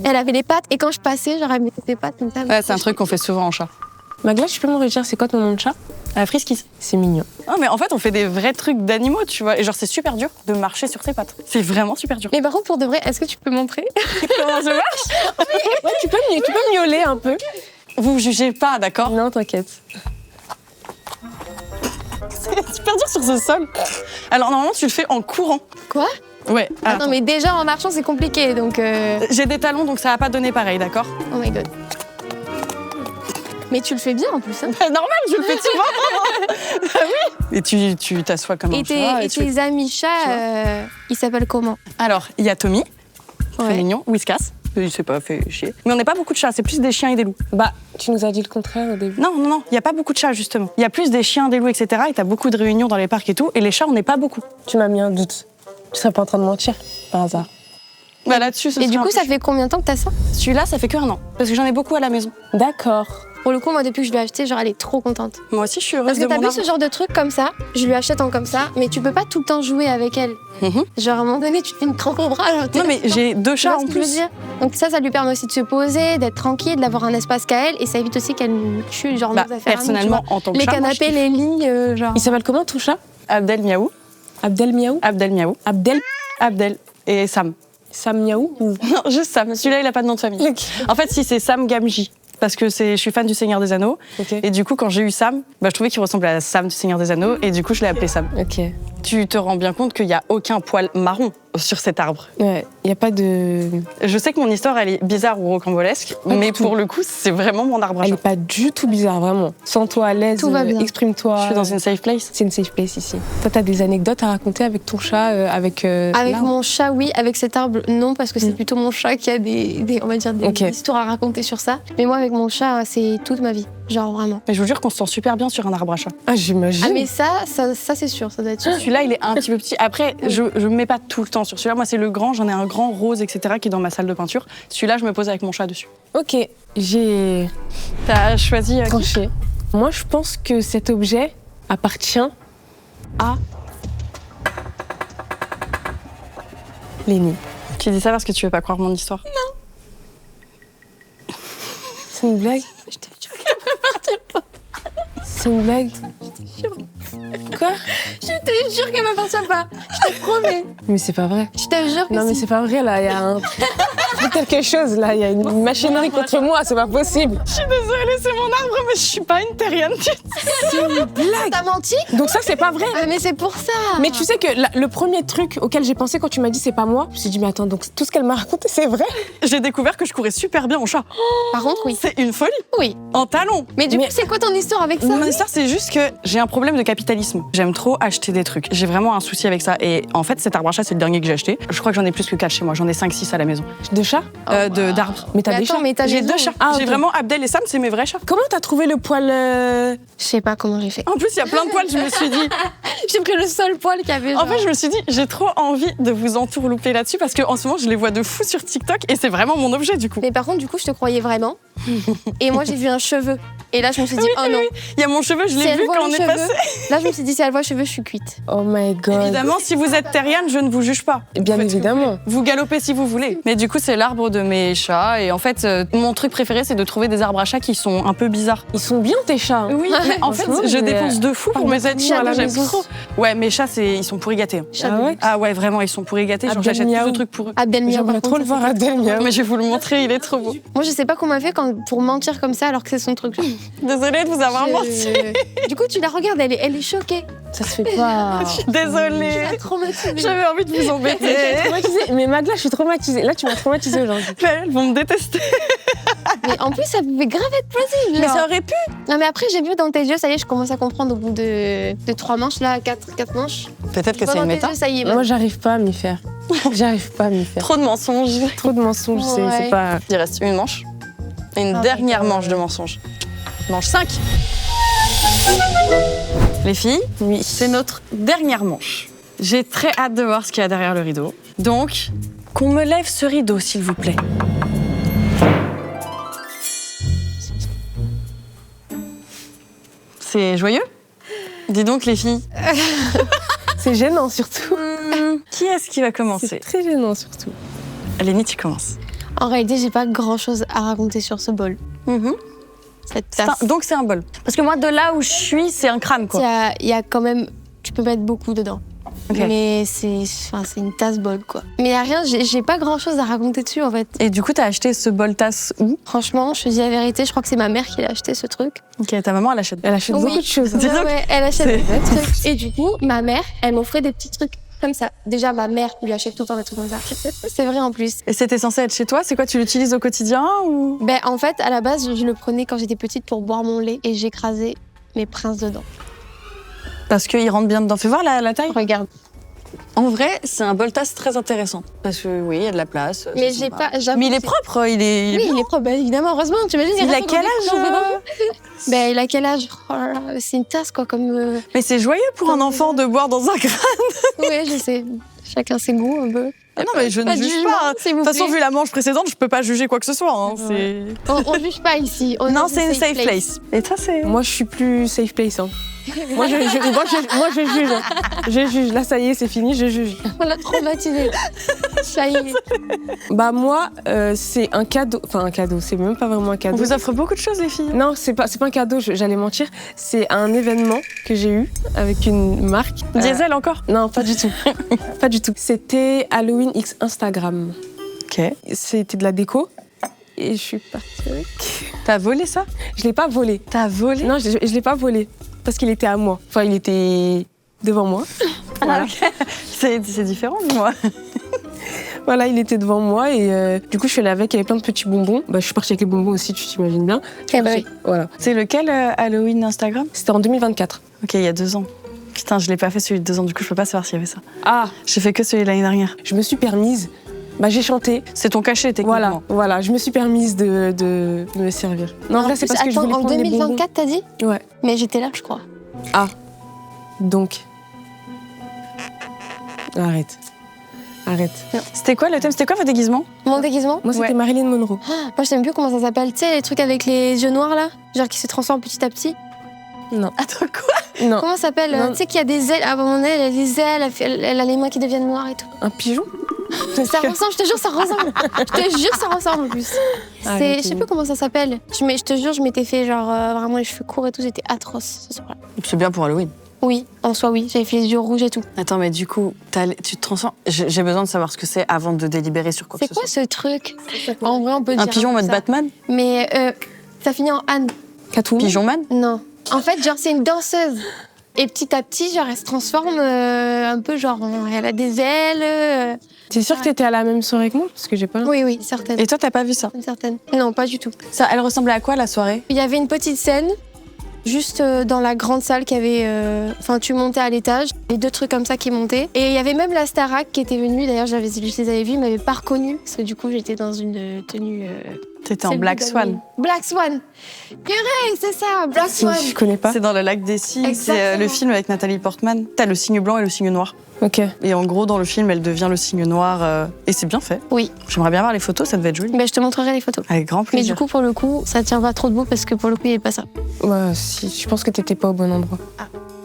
Elle avait les pattes, et quand je passais, j'aurais mis ses pattes comme ça. Ouais, c'est un truc qu'on fait souvent en chat. Magla, tu peux me redire c'est quoi ton nom de chat? Friskis. C'est mignon. Non, mais en fait, on fait des vrais trucs d'animaux, tu vois. Et genre, c'est super dur de marcher sur ses pattes. C'est vraiment super dur. Mais par contre, pour de vrai, est-ce que tu peux montrer? Comment ça marche? Ouais, tu peux miauler un peu. Vous jugez pas, d'accord? Non, t'inquiète. C'est super dur sur ce sol. Alors, normalement, tu le fais en courant. Quoi? Ouais. Ah attends. non, mais déjà en marchant, c'est compliqué, donc. J'ai des talons, donc ça va pas donner pareil, d'accord? Oh my god. Mais tu le fais bien en plus, hein. Normal, je le fais souvent. Ah oui. Et tu t'assois comme un Et chat. tes, tes amis chats, ils s'appellent comment? Alors, il y a Tommy, très Ouais. mignon, Whiskas. Il s'est pas fait chier. Mais on n'est pas beaucoup de chats, c'est plus des chiens et des loups. Bah, tu nous as dit le contraire au début. Non, il n'y a pas beaucoup de chats, justement. Il y a plus des chiens, des loups, etc. Et t'as beaucoup de réunions dans les parcs et tout. Et les chats, on n'est pas beaucoup. Tu m'as mis un doute. Tu serais pas en train de mentir, par hasard. Bah là-dessus, Et du coup, ça fait combien de temps que t'as ça? Celui-là, ça fait que 1 an. Parce que j'en ai beaucoup à la maison. D'accord. Pour le coup, moi, depuis que je l'ai acheté, genre, elle est trop contente. Moi aussi, je suis heureuse Parce que de t'as mon vu arbre. ce genre de truc comme ça, je lui achète en comme ça, mais tu peux pas tout le temps jouer avec elle. Mhm. Genre, à un moment donné, tu te fais une crampe au bras. Genre, t'es Non, là, mais j'ai 2 tu vois chats ce en que je veux plus. dire. Donc ça lui permet aussi de se poser, d'être tranquille, d'avoir un espace qu'à elle, et ça évite aussi qu'elle nous tue, genre, Bah, nos affaires à nous, tu personnellement, vois. en tant que Les chat, moi, je canapés, les lits, genre. Il s'appelle comment ton chat? Abdel Miaou. Abdel Miaou? Abdel Miaou. Abdel et Sam. Sam Miaou ou... Non, juste Sam. Celui-là, il a pas de nom de famille. En fait, si, c'est Sam Gamji. Parce que je suis fan du Seigneur des Anneaux. Ok. Et du coup, quand j'ai eu Sam, bah, je trouvais qu'il ressemblait à Sam du Seigneur des Anneaux. Et du coup, je l'ai appelé Sam. Ok. tu te rends bien compte qu'il n'y a aucun poil marron sur cet arbre. Ouais, il n'y a pas de... Je sais que mon histoire, elle est bizarre ou rocambolesque, mais pour le coup, c'est vraiment mon arbre à Elle chat. n'est pas du tout bizarre, vraiment. Sens-toi à l'aise, Tout va bien. exprime-toi. Je suis dans une safe place. C'est une safe place ici. Toi, t'as des anecdotes à raconter avec ton chat, avec l'arbre Mon chat, oui. Avec cet arbre, non, parce que c'est plutôt mon chat qui a on va dire, des Ok. histoires à raconter sur ça. Mais moi, avec mon chat, c'est toute ma vie. Genre, vraiment. Mais je vous jure qu'on se sent super bien sur un arbre à chat. Ah, j'imagine. Ah, mais ça c'est sûr, ça doit être sûr. Celui-là, il est un petit peu petit. Après, je me mets pas tout le temps sur celui-là. Moi, c'est le grand. J'en ai un grand rose, etc., qui est dans ma salle de peinture. Celui-là, je me pose avec mon chat dessus. Ok, j'ai T'as choisi tranché. Moi, je pense que cet objet appartient à Lénie. Tu dis ça parce que tu veux pas croire mon histoire. C'est une blague? Je te jure qu'elle m'appartient pas. C'est une blague? Quoi? Je te jure qu'elle m'appartient pas. Je te promets. Mais c'est pas vrai. Je te jure que Non, mais si. c'est pas vrai, là. Il y a quelque chose, là. Il y a une machinerie contre moi, c'est pas possible. Je suis désolée, c'est mon arbre, mais je suis pas une terrienne. C'est une blague. T'as menti? Donc ça, c'est pas vrai. Ah, mais c'est pour ça. Mais tu sais que le premier truc auquel j'ai pensé quand tu m'as dit c'est pas moi, je me suis dit mais attends, donc tout ce qu'elle m'a raconté c'est vrai? J'ai découvert que je courais super bien en chat. Par contre, oui. C'est une folie. Oui. En talons. Mais du Mais- coup, c'est quoi ton histoire avec ça? Mon histoire, c'est juste que j'ai un problème de capitalisme. J'aime trop acheter des trucs. J'ai vraiment un souci avec ça. Et en fait, cet arbre à chat, c'est le dernier que j'ai acheté. Je crois que j'en ai plus que 4 chez moi. J'en ai 5-6 à la maison. De chat? D'arbres. Mais t'as Mais des attends, chats? mais t'as J'ai des 2 chats. Ah, J'ai ok. vraiment Abdel et Sam, c'est mes vrais chats. Comment t'as trouvé le poil Je sais pas comment j'ai fait. En plus, il y a plein de poils. Je me suis dit. J'ai pris le seul poil qu'il y avait. En genre. fait, je me suis dit, j'ai trop envie de vous entourlouper là-dessus parce qu'en ce moment, je les vois de fou sur TikTok et c'est vraiment mon objet du coup. Mais par contre, du coup, je te croyais vraiment. Et moi, j'ai vu un cheveu. Et là, je me suis dit, Oui, oh oui, non. oui. Il y a mon cheveu, je Si l'ai elle vu voit quand on le est cheveu, passé. Là, je me suis dit, si elle voit le cheveu, je suis cuite. Oh my god. Évidemment, si vous êtes terrienne, je ne vous juge pas. Bien Faites ce que évidemment. Vous galopez si vous voulez. Mais du coup, c'est l'arbre de mes chats. Et en fait, mon truc préféré, c'est de trouver des arbres à chats qui sont un peu bizarres. Ils sont bien tes chats. hein. Oui, mais en fait, Franchement, je mais, dépense de fou pour mes beaucoup animaux. à la J'aime maison. trop. Ouais, mes chats, ils sont pourri gâtés. Chat Ah de ouais? luxe. Ah ouais, vraiment, ils sont pourri gâtés. Genre, Abdel j'achète plus de Miaou. trucs pour eux. Abdel Miaou, J'aimerais par trop contre, le ça, voir c'est- Abdel Miaou. Mais je vais vous le montrer, il est trop beau. Moi, je sais pas comment elle fait pour mentir comme ça alors que c'est son truc. Désolée de vous avoir menti. Du coup, tu la regardes, elle est choquée. Ça se fait pas. Tu Désolée. l'as traumatisée. J'avais envie de vous embêter. Traumatisée. Mais Magla, je suis traumatisée. Là, tu m'as traumatisée aujourd'hui. Là, elles vont me détester. Mais en plus, ça pouvait grave être plausible. Mais genre. ça aurait pu. Non, mais après, j'ai vu dans tes yeux, ça y est, je commence à comprendre au bout de 3 manches, là, 4 manches. Peut-être que Dans c'est une tes méta. yeux, ça y est. Moi, j'arrive pas à m'y faire. J'arrive pas à m'y faire. Trop de mensonges. Trop de mensonges, c'est Ouais. pas. Il reste une manche. Et une Oh dernière my God. manche de mensonges. Manche 5. Les filles, Oui. c'est notre dernière manche. J'ai très hâte de voir ce qu'il y a derrière le rideau. Donc, qu'on me lève ce rideau, s'il vous plaît. C'est joyeux? Dis donc, les filles. C'est gênant surtout. Qui est-ce qui va C'est commencer? très gênant surtout. Lénie, tu commences. En réalité, j'ai pas grand chose à raconter sur ce bol. Cette tasse. Donc, c'est un bol. Parce que moi, de là où je suis, c'est un crâne, quoi. Il y a quand même. Tu peux mettre beaucoup dedans. Ok. Mais c'est une tasse bol, quoi. Mais il y a rien, j'ai pas grand chose à raconter dessus, en fait. Et du coup, t'as acheté ce bol tasse où? Franchement, je te dis la vérité, je crois que c'est ma mère qui a acheté ce truc. Ok, ta maman, elle achète. Elle achète Oui. beaucoup de choses. Dis donc. Ouais, elle achète C'est- des petits trucs. Et du coup, ma mère, elle m'offrait des petits trucs comme ça. Déjà, ma mère lui achète tout le temps des trucs comme ça. C'est vrai en plus. Et c'était censé être chez toi? C'est quoi, tu l'utilises au quotidien ou? Ben, en fait, à la base, je le prenais quand j'étais petite pour boire mon lait et j'écrasais mes princes dedans. Parce qu'il rentre bien dedans. Fais voir la taille. Regarde. En vrai, c'est un bol tasse très intéressant. Parce que oui, il y a de la place. Mais c'est j'ai sympa. pas. j'avoue Mais il est que propre, il est. Oui, il est propre, ben, évidemment, heureusement. Tu imagines, Il a reste quel dans des âge couleurs dedans. Ben, il a quel âge? Oh là là, c'est une tasse, quoi, comme. Mais c'est joyeux pour un enfant de boire dans un crâne. Ouais, je sais. Chacun ses goûts, un peu. Ah non, mais je ne Pas de juge jugement, pas. s'il De vous toute façon, plaît. vu la manche précédente, je peux pas juger quoi que ce soit. Hein. Ouais. On juge pas ici. On est Non, dans c'est une safe place. Et toi, c'est. Moi, je suis plus safe place. Hein. moi, je juge. Hein. Je juge. Là, ça y est, c'est fini, je juge. On l'a traumatisé. Ça y est. Bah, moi, c'est un cadeau. Enfin, un cadeau, c'est même pas vraiment un On cadeau. vous offre beaucoup de choses, les filles. Non, c'est pas un cadeau, j'allais mentir. C'est un événement que j'ai eu avec une marque. Diesel encore. Non, pas du tout. Pas du tout. C'était Halloween X Instagram. Ok. C'était de la déco. Et je suis partie avec. T'as volé ça? Je l'ai pas volé. T'as volé? Non, je l'ai pas volé. Parce qu'il était à moi. Enfin, il était devant moi. Voilà. ok. C'est différent de moi. Voilà, il était devant moi et du coup, je suis allée avec, il y avait plein de petits bonbons. Bah, je suis partie avec les bonbons aussi, tu t'imagines bien. Eh ben oui. Voilà. C'est lequel Halloween Instagram? C'était en 2024. Ok, il y a 2 ans. Putain, je l'ai pas fait celui de 2 ans, du coup, je peux pas savoir s'il y avait ça. Ah, J'ai fait que celui de l'année dernière. je me suis permise. Bah, j'ai chanté. C'est ton cachet, techniquement. Voilà, je me suis permise de me servir. Non, en vrai, c'est parce que je voulais en prendre les bonbons. 2024, t'as dit? Ouais. Mais j'étais là, je crois. Donc. Arrête. C'était quoi le thème? C'était quoi votre déguisement? Mon déguisement? Moi, c'était Ouais. Marilyn Monroe. Moi, je sais même plus comment ça s'appelle. Tu sais, les trucs avec les yeux noirs, là? Genre qui se transforment petit à petit. Non. Attends, quoi? Non. Comment ça s'appelle? Non. Tu sais qu'il y a des ailes. Ah, bon, elle a des ailes, elle a les mains qui deviennent noires et tout. Un pigeon? Ça ressemble, je te jure, ça ressemble. Je te jure, ça ressemble en plus. Arrêtez. Je sais plus comment ça s'appelle. Je te jure, je m'étais fait genre vraiment les cheveux courts et tout, j'étais atroce ce soir-là. C'est bien pour Halloween. Oui, en soi, oui. J'avais fait les yeux rouges et tout. Attends, mais du coup, tu te transformes. J'ai besoin de savoir ce que c'est avant de délibérer sur quoi que C'est ce quoi soit. ce truc? En vrai, on peut Un dire pigeon en mode ça. Batman? Mais ça finit en Anne. Catwoman? Pigeon man? Non. En fait, genre, c'est une danseuse. Et petit à petit, genre, elle se transforme un peu, genre, elle a des ailes. T'es sûre que t'étais à la même soirée que moi? Parce que j'ai pas. Oui, oui, certaines. Et toi, t'as pas vu ça? Certaines. Non, pas du tout. Ça, elle ressemblait à quoi la soirée? Il y avait une petite scène, juste dans la grande salle qui avait. Enfin, tu montais à l'étage, les 2 trucs comme ça qui montaient. Et il y avait même la Starac qui était venue. D'ailleurs, je les avais vus, ils m'avaient pas reconnue. Parce que du coup, j'étais dans une tenue. T'étais en celle Black d'Halloween. Swan. Black Swan! Purée, c'est ça, Black Swan! Je connais pas. C'est dans le lac des cygnes, c'est Exactement. le film avec Nathalie Portman. T'as le signe blanc et le signe noir. Ok. Et en gros, dans le film, elle devient le signe noir. Et c'est bien fait. Oui, J'aimerais bien voir les photos, ça devait être joli. mais je te montrerai les photos. Avec grand Mais plaisir. du coup, pour le coup, ça tient pas trop debout parce que pour le coup, il n'y avait pas ça. Ouais, si, je pense que t'étais pas au bon endroit.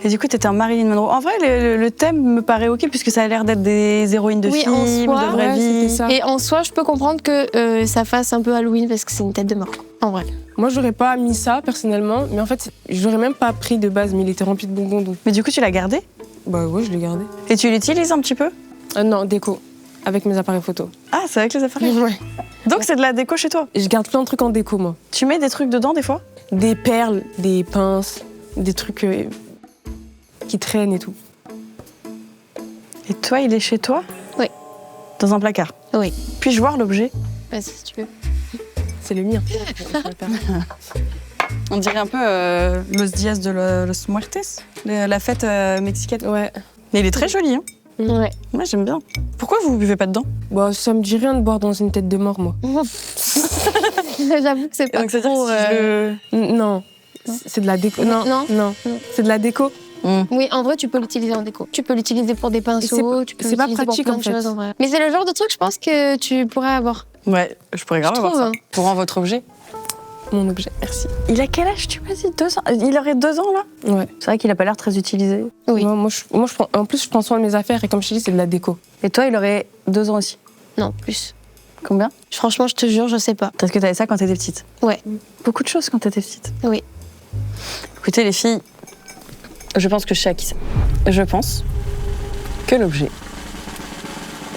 Et du coup, t'étais en Marilyn Monroe. En vrai, le thème me paraît ok, puisque ça a l'air d'être des héroïnes de Oui, films, en soi, de vraie ouais, vie. c'était ça. Et en soi, je peux comprendre que ça fasse un peu Halloween parce que c'est une tête de mort, en vrai. Moi, j'aurais pas mis ça personnellement, mais en fait, j'aurais même pas pris de base, mais il était rempli de bonbons, donc Mais du coup, tu l'as gardé? bah ouais, je l'ai gardé. Et tu l'utilises un petit peu? Non, déco, avec mes appareils photo. Ah, c'est avec les appareils. Ouais. Donc, c'est de la déco chez toi. Et je garde plein de trucs en déco, moi. Tu mets des trucs dedans, des fois? Des perles, des pinces, des trucs qui traînent et tout. Et toi, il est chez toi? Oui. Dans un placard? Oui. Puis-je voir l'objet? Vas-y, si tu veux. C'est le mien. On dirait un peu Los Dias de los Muertes, la fête mexicaine. Ouais. Mais il est très joli, hein? Ouais. Moi, j'aime bien. Pourquoi vous buvez pas dedans? Bah, ça me dit rien de boire dans une tête de mort, moi. J'avoue que c'est pas Donc, c'est-à-dire trop... que si je... Non. C'est de la déco. Non, Non. non. C'est de la déco. Oui, en vrai, tu peux l'utiliser en déco. Tu peux l'utiliser pour des pinceaux, tu peux c'est pas l'utiliser pour pratique, plein en de fait. choses, en vrai. Mais c'est le genre de truc, je pense, que tu pourrais avoir. Ouais, je pourrais grave Je avoir trouve, ça. hein. Pour rendre votre objet. Mon objet, merci. Il a quel âge, tu m'as dit? 2 ans? Il aurait 2 ans, là? Ouais. C'est vrai qu'il a pas l'air très utilisé. Oui. Moi, je prends, en plus, je prends soin de mes affaires et comme je te dis, c'est de la déco. Et toi, il aurait 2 ans aussi. Non, plus. Combien? Franchement, je te jure, je sais pas. Parce que t'avais ça quand t'étais petite. Ouais. Beaucoup de choses quand t'étais petite. Oui. Écoutez, les filles, je pense que je sais à qui c'est. Je pense que l'objet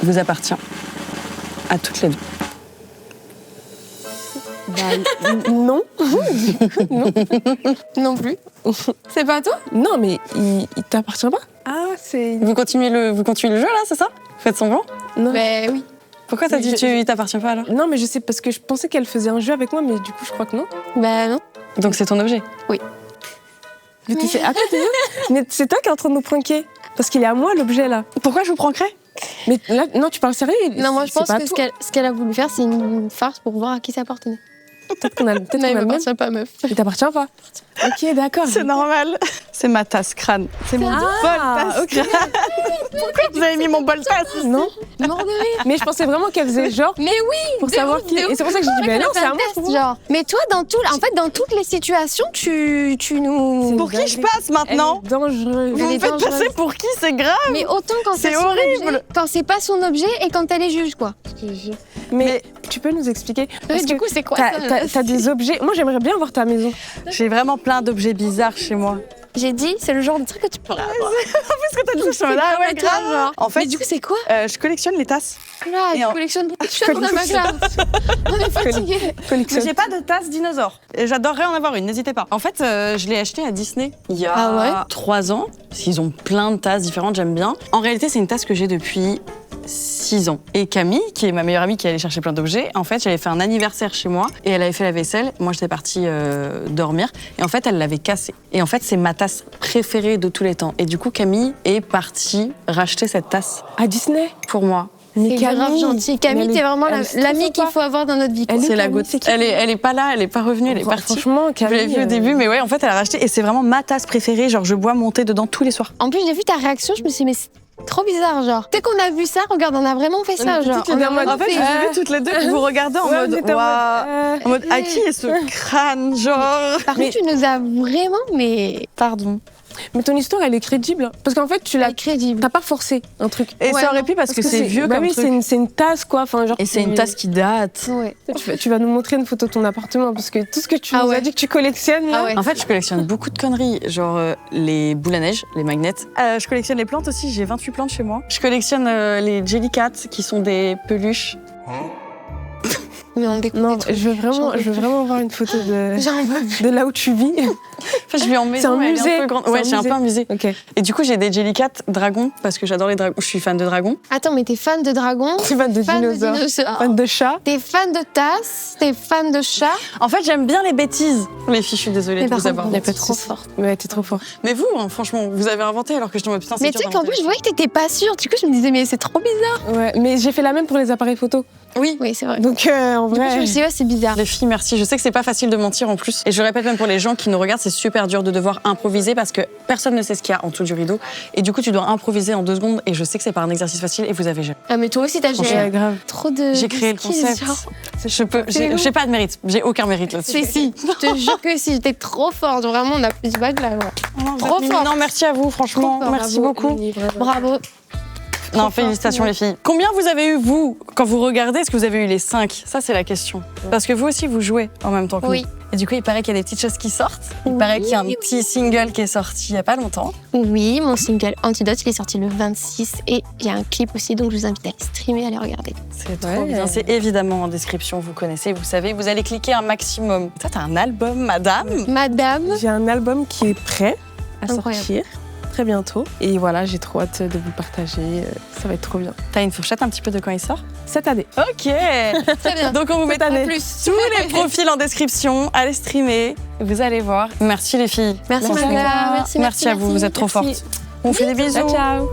vous appartient à toutes les deux. Non. Non plus. C'est pas toi? Non, mais il t'appartient pas. Ah, c'est. Vous continuez le jeu, là, c'est ça? Vous faites semblant? Non. Ben oui. Pourquoi t'as Mais dit il t'appartient pas, alors? Non, mais je sais parce que je pensais qu'elle faisait un jeu avec moi, mais du coup, je crois que non. Ben non. Donc c'est ton objet? Attends, mais c'est toi qui es en train de nous pranker. Parce qu'il est à moi, l'objet, là. Pourquoi je vous prankerais? Mais là, non, tu parles sérieux? Non, moi je C'est pense pas que toi. ce qu'elle a voulu faire, c'est une farce pour voir à qui ça appartenait. Peut-être qu'on a, peut-être qu'on a le même. pas, meuf. Il t'appartient pas. Ok, d'accord. C'est normal. C'est ma tasse crâne. C'est mon bol tasse ok. crâne. Pourquoi vous avez mis mon bol tasse? Non, Mort de rire. mais je pensais vraiment qu'elle faisait genre Mais oui. pour de savoir ouf, qui. de Et ouf. c'est pour ça que j'ai dit, ben non, c'est à moi. Test, genre. Mais toi, dans toutes les situations, tu nous. Pour qui je passe maintenant? Elle est dangereuse. Vous Elle me est faites dangereuse. passer pour qui? C'est grave. Mais autant quand C'est c'est son horrible. objet, quand c'est pas son objet et quand elle est juge, quoi. Mais tu peux nous expliquer parce du que coup, c'est quoi t'as ça t'as des objets. Moi, j'aimerais bien voir ta maison. J'ai vraiment plein d'objets bizarres chez moi. J'ai dit, c'est le genre de truc que tu pourrais avoir. Parce que t'as dit ça, je suis en mode, ah ouais, grave. genre. En fait, Mais du coup, c'est quoi? je collectionne les tasses. Là, Et tu en- collectionnes beaucoup de choses dans ma classe. On est fatigués. Mais j'ai pas de tasse dinosaure. Et j'adorerais en avoir une, n'hésitez pas. En fait, je l'ai acheté à Disney il y a Ah ouais 3 ans. Ils ont plein de tasses différentes, j'aime bien. En réalité, c'est une tasse que j'ai depuis 6 ans. Et Camille, qui est ma meilleure amie qui allait chercher plein d'objets, en fait, j'avais fait un anniversaire chez moi et elle avait fait la vaisselle. Moi, j'étais partie dormir et en fait, elle l'avait cassée. Et en fait, c'est ma tasse préférée de tous les temps. Et du coup, Camille est partie racheter cette tasse À Disney. pour moi. C'est grave gentil. Camille, t'es vraiment l'amie qu'il faut. faut avoir dans notre vie. Elle est C'est la Camille, goutte. c'est qui Elle est pas là, elle est pas revenue, elle est partie. Franchement, Je l'avais Camille. vu au début, mais ouais, en fait, elle a racheté et c'est vraiment ma tasse préférée. Genre, je bois mon thé dedans tous les soirs. En plus, j'ai vu ta réaction, je me suis dit, mais c'est trop bizarre, genre. Dès qu'on a vu ça, regarde, on a vraiment fait ça, genre. toutes les deux en mode- En fait, je vous ai vu toutes les deux qui vous regardez en mode, waouh. En mode, à qui est ce crâne, genre. Par contre, tu nous as vraiment, mais Pardon. Mais ton histoire, elle est crédible. Parce qu'en fait, tu l'as. crédible. T'as pas forcé un truc. Et Ouais, ça aurait non, pu parce que c'est vieux bah comme oui, truc. c'est une tasse, quoi. Enfin, genre, Et c'est une tasse qui date. Ouais. Tu vas nous montrer une photo de ton appartement parce que tout ce que tu Ah nous ouais. as dit que tu collectionnes là. Ah ouais. En fait, je collectionne beaucoup de conneries, genre les boules à neige, les magnets. Je collectionne les plantes aussi, j'ai 28 plantes chez moi. Je collectionne les Jellycats, qui sont des peluches. Mais on découvre Non, des trucs. je veux vraiment voir une photo J'en veux plus. de là où tu vis. Enfin, je vis en maison, un mais elle est musée. un peu grande. C'est Ouais, un j'ai un musée. peu un musée. Ok. Et du coup, j'ai des Jellycats dragons, parce que j'adore les dragons. Je suis fan de dragons. Attends, mais t'es fan de dragons? Tu fan de Fan de dinosaures. dinosaures. Fan de chats. T'es fan de tasses? T'es fan de chats? En fait, j'aime bien les bêtises. Les filles, je suis désolée Mais de par vous avoir contre, dit. t'es trop forte. Ouais, t'es trop fort. Mais vous, hein, franchement, vous avez inventé alors que je me putain, c'est Mais dur tu sais qu'en d'inventer. plus, je voyais que t'étais pas sûre. Du coup, je me disais, mais c'est trop bizarre. Ouais, mais j'ai fait la même pour les appareils photo. Oui. Oui, c'est vrai. Donc en Du coup, je vrai. me suis dit, ouais, c'est bizarre. Les filles, merci. Je sais que c'est pas facile de mentir en plus. Et je répète même pour les gens qui nous regardent, c'est super dur de devoir improviser parce que personne ne sait ce qu'il y a en dessous du rideau. Et du coup, tu dois improviser en 2 secondes. Et je sais que c'est pas un exercice facile et vous avez jamais. Ah, mais toi aussi, t'as Ouais, géré grave. trop de. J'ai créé le skills, concept. genre. J'ai pas de mérite. J'ai aucun mérite là-dessus. Si, si, je te jure que si, j'étais trop forte. Vraiment, on a plus du bac là. Ouais. Trop fort. Non, merci à vous, franchement. Trop fort, Merci bravo. beaucoup. Bravo. Non, félicitations les filles. Combien vous avez eu, vous, quand vous regardez, est-ce que vous avez eu les 5? Ça, c'est la question. Parce que vous aussi, vous jouez en même temps que Oui. nous. Et du coup, il paraît qu'il y a des petites choses qui sortent. Il paraît qu'il y a un petit single qui est sorti il y a pas longtemps. Oui, mon single Antidote, il est sorti le 26 et il y a un clip aussi, donc je vous invite à aller streamer, à aller regarder. C'est trop bien. C'est évidemment en description, vous connaissez, vous savez. Vous allez cliquer un maximum. Toi, t'as un album, madame? Madame, J'ai un album qui est prêt à Incroyable. sortir très bientôt. Et voilà, j'ai trop hâte de vous le partager. Ça va être trop bien. T'as une fourchette un petit peu de quand il sort? Cette année. Ok. très bien. Donc on vous met En plus. tous les profils en description. Allez streamer, vous allez voir. Merci les filles. Merci Franchement. madame, merci, Merci à vous, vous êtes trop Merci. fortes. On vous fait des bisous. Ciao, ciao.